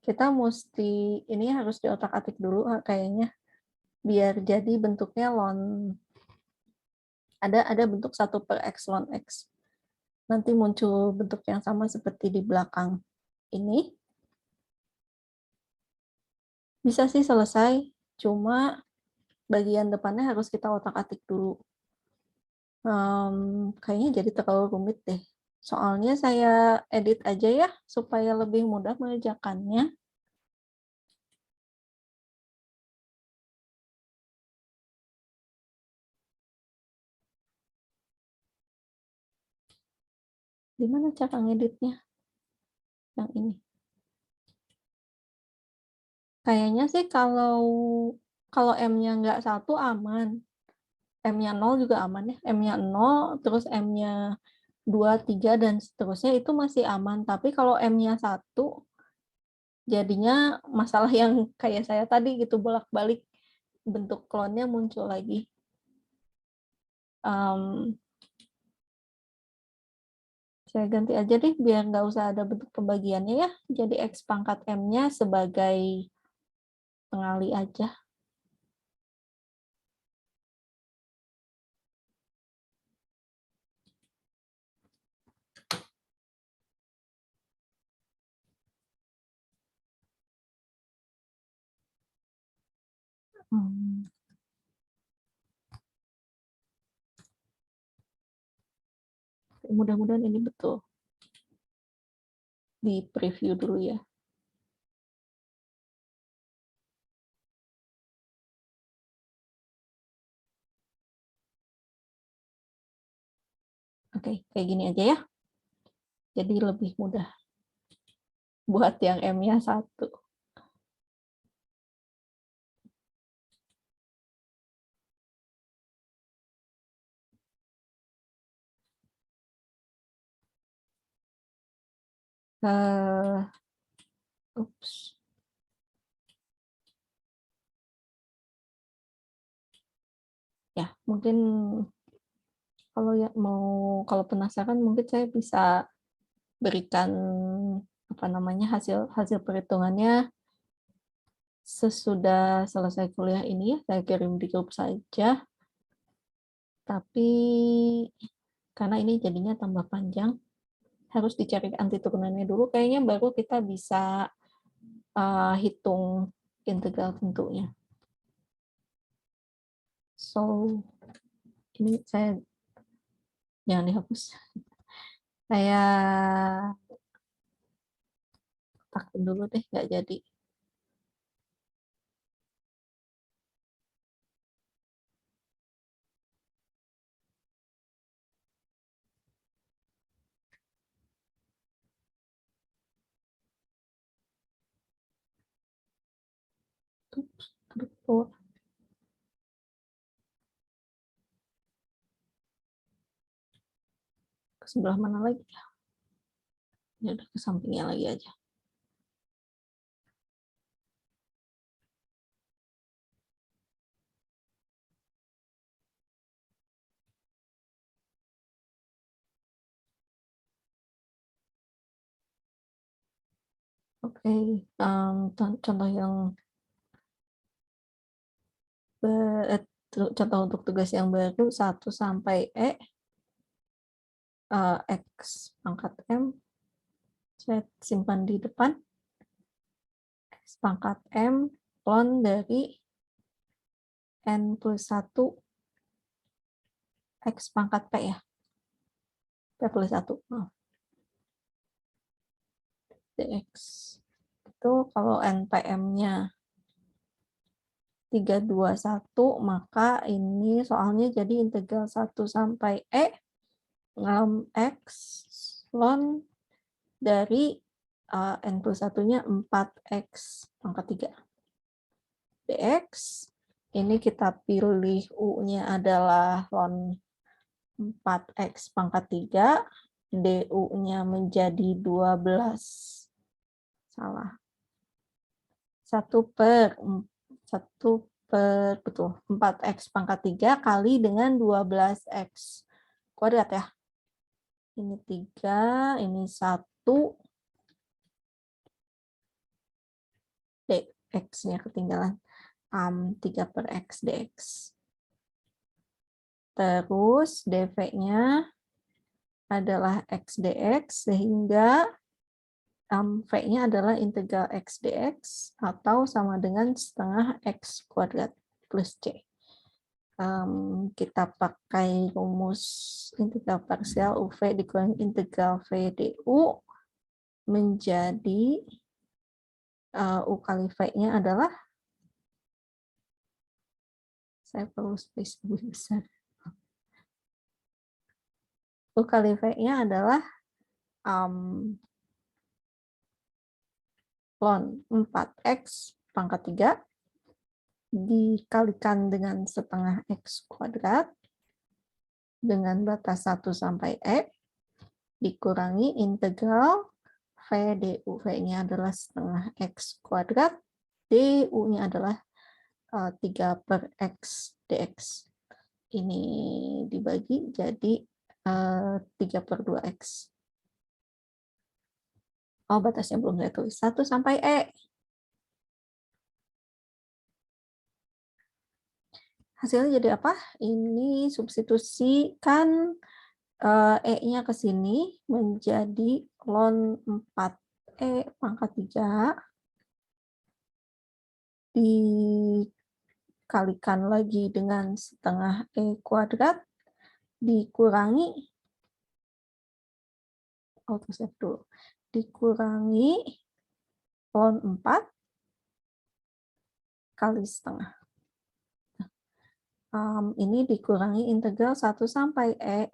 Speaker 1: kita mesti, ini harus diotak-atik dulu kayaknya. Biar jadi bentuknya ln, ada bentuk 1/X ln X. Nanti muncul bentuk yang sama seperti di belakang ini. Bisa sih selesai, cuma bagian depannya harus kita otak-atik dulu. Kayaknya jadi terlalu rumit deh. Soalnya saya edit aja ya, supaya lebih mudah mengerjakannya. Gimana cara ngeditnya? Yang ini. Kayaknya sih kalau M-nya nggak 1 aman. M-nya 0 juga aman ya. M-nya 0, terus M-nya 2, 3, dan seterusnya itu masih aman. Tapi kalau M-nya 1, jadinya masalah yang kayak saya tadi gitu, bolak-balik bentuk klonnya muncul lagi. Saya ganti aja deh, biar nggak usah ada bentuk pembagiannya ya. Jadi X pangkat M-nya sebagai pengali aja. Mudah-mudahan ini betul. Di preview dulu ya. Oke, kayak gini aja ya. Jadi lebih mudah buat yang M-nya 1. Ups. Ya, mungkin kalau penasaran mungkin saya bisa berikan hasil perhitungannya sesudah selesai kuliah ini ya, saya kirim di grup saja. Tapi karena ini jadinya tambah panjang, harus dicari anti turunannya dulu kayaknya, baru kita bisa hitung integral tentunya. So, ini saya jangan dihapus. Saya takut dulu deh, nggak jadi. Ups, aduh, ke sebelah mana lagi ya? Ini udah ke sampingnya lagi aja. Oke, contoh yang contoh untuk tugas yang baru 1 sampai X pangkat M, saya simpan di depan. X pangkat M ln dari N plus 1 X pangkat P ya. P plus 1. Maaf. dx. Itu kalau NPM-nya 321, maka ini soalnya jadi integral 1 sampai X ln dari N plus 1-nya 4X pangkat 3. dx. Ini kita pilih U-nya adalah ln 4X pangkat 3. DU-nya menjadi 12. Salah. 4X pangkat 3 kali dengan 12X kuadrat ya. Ini 3, ini 1. dx-nya ketinggalan. 3 per X dx. Terus dv-nya adalah X dx, sehingga V-nya adalah integral X dx atau sama dengan setengah X kuadrat plus C. Kita pakai rumus integral parsial UV dikurangi integral V du menjadi U kali V-nya adalah, saya perlu space lebih besar. U kali V-nya adalah ln 4X pangkat 3 dikalikan dengan setengah X kuadrat dengan batas 1 sampai dikurangi integral V du. V-nya adalah setengah X kuadrat, du-nya adalah 3 per X dx. Ini dibagi jadi 3 per 2X. Oh, batasnya belum saya tulis. 1 sampai Hasilnya jadi apa? Ini substitusikan E-nya ke sini menjadi ln 4E pangkat 3 dikalikan lagi dengan setengah E kuadrat dikurangi dikurangi ln 4 kali setengah. Ini dikurangi integral 1 sampai 3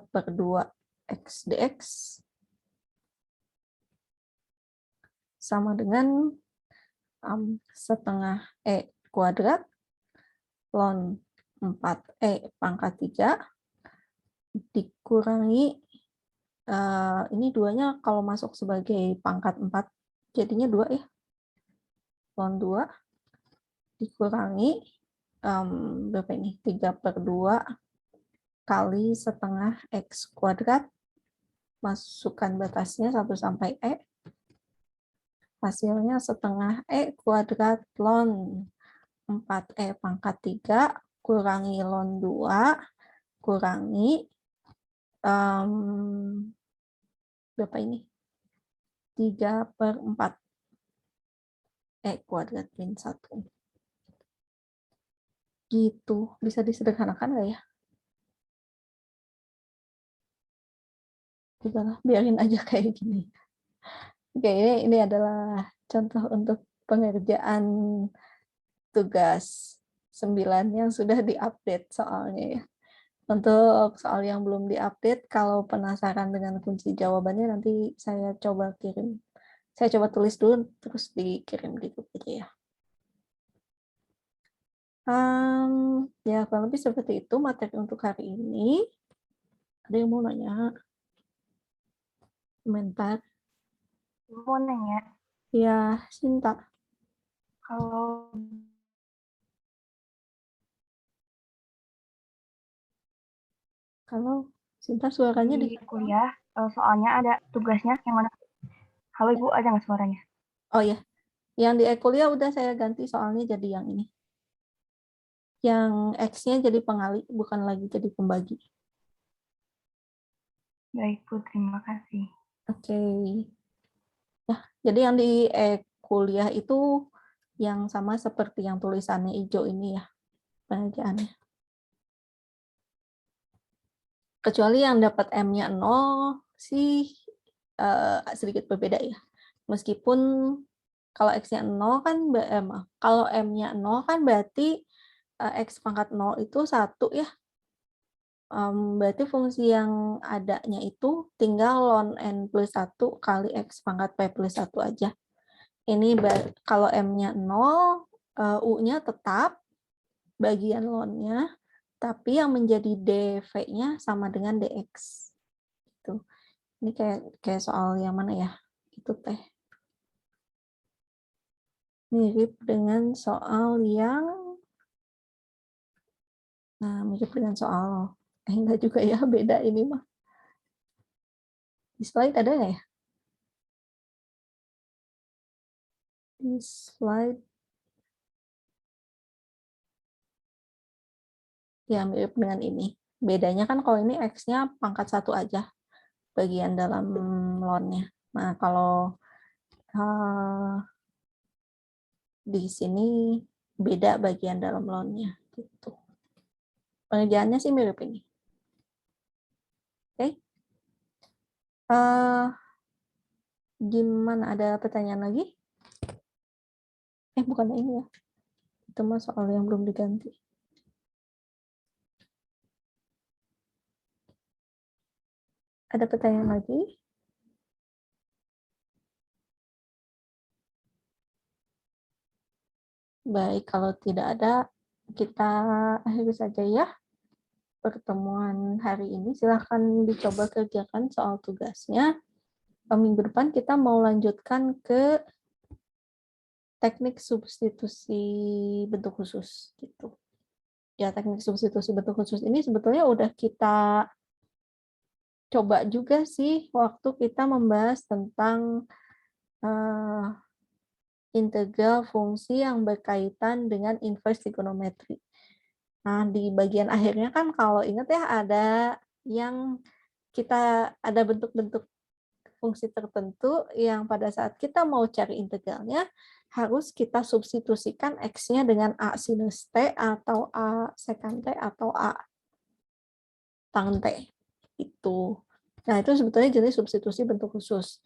Speaker 1: per 2 X dx sama dengan setengah E kuadrat ln 4E pangkat 3 dikurangi, ini 2-nya kalau masuk sebagai pangkat 4 jadinya 2 ya, ln 2 dikurangi berapa ini, 3 per 2 kali setengah X kuadrat, masukkan batasnya 1 sampai hasilnya setengah E kuadrat ln 4E pangkat 3 kurangi ln 2 kurangi berapa ini, 3 per 4 kuadrat min 1. Gitu. Bisa disederhanakan nggak ya? Udahlah, biarin aja kayak gini. Oke, ini adalah contoh untuk pengerjaan tugas 9 yang sudah diupdate soalnya ya. Untuk soal yang belum diupdate, kalau penasaran dengan kunci jawabannya nanti saya coba kirim. Saya coba tulis dulu, terus dikirim di grup aja ya. Ya, kurang lebih seperti itu materi untuk hari ini. Ada yang mau nanya? Komentar?
Speaker 3: Mau nanya,
Speaker 1: Ya, Sinta.
Speaker 3: kalau
Speaker 1: Kalau Sinta suaranya
Speaker 3: di kuliah soalnya ada tugasnya yang mana? Halo Ibu, ada nggak suaranya?
Speaker 1: Oh ya, yang di kuliah udah saya ganti soalnya jadi yang ini. Yang X-nya jadi pengali, bukan lagi jadi pembagi.
Speaker 3: Baik Bu, terima kasih.
Speaker 1: Oke. Ya, jadi yang di kuliah itu yang sama seperti yang tulisannya hijau ini ya, pengerjaannya. Kecuali yang dapat M-nya 0 sih sedikit berbeda ya. Meskipun kalau X-nya 0 kan, kalau M-nya 0 kan berarti X pangkat 0 itu 1 ya. Berarti fungsi yang adanya itu tinggal ln n plus 1 kali X pangkat P plus 1 aja. Ini kalau M-nya 0, U-nya tetap bagian ln-nya, tapi yang menjadi dv-nya sama dengan dx. Gitu. Ini kayak soal yang mana ya? Itu teh. Mirip dengan soal yang mirip dengan soal enggak juga ya, beda ini mah. Di slide ada nggak ya? Di slide ya mirip dengan ini. Bedanya kan kalau ini X-nya pangkat 1 aja, bagian dalam ln-nya. Nah, kalau di sini beda bagian dalam ln-nya. Gitu. Pengerjaannya sih mirip ini. Oke. Gimana, ada pertanyaan lagi? Bukan ini ya. Itu mah soal yang belum diganti. Ada pertanyaan lagi? Baik, kalau tidak ada, kita akhiri saja ya pertemuan hari ini. Silahkan dicoba kerjakan soal tugasnya. Minggu depan kita mau lanjutkan ke teknik substitusi bentuk khusus gitu. Ya, teknik substitusi bentuk khusus ini sebetulnya udah kita coba juga sih waktu kita membahas tentang integral fungsi yang berkaitan dengan inverse trigonometry. Nah, di bagian akhirnya kan kalau ingat ya ada yang kita ada bentuk-bentuk fungsi tertentu yang pada saat kita mau cari integralnya harus kita substitusikan X-nya dengan A sinus T atau A secant T atau A tan T. Itu. Nah, itu sebetulnya jenis substitusi bentuk khusus.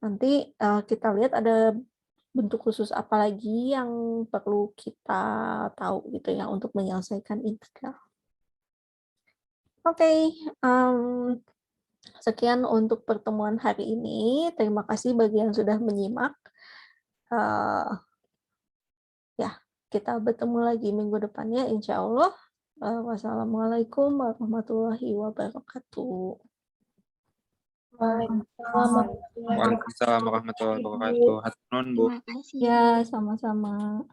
Speaker 1: Nanti kita lihat ada bentuk khusus apa lagi yang perlu kita tahu gitu ya untuk menyelesaikan integral. Oke, sekian untuk pertemuan hari ini. Terima kasih bagi yang sudah menyimak. Ya, kita bertemu lagi minggu depannya, insya Allah. Wassalamualaikum warahmatullahi wabarakatuh.
Speaker 3: Waalaikumsalam.
Speaker 4: Waalaikumsalam warahmatullahi wabarakatuh. Hatur nuhun, Bu.
Speaker 2: Terima kasih.
Speaker 1: Ya, sama-sama.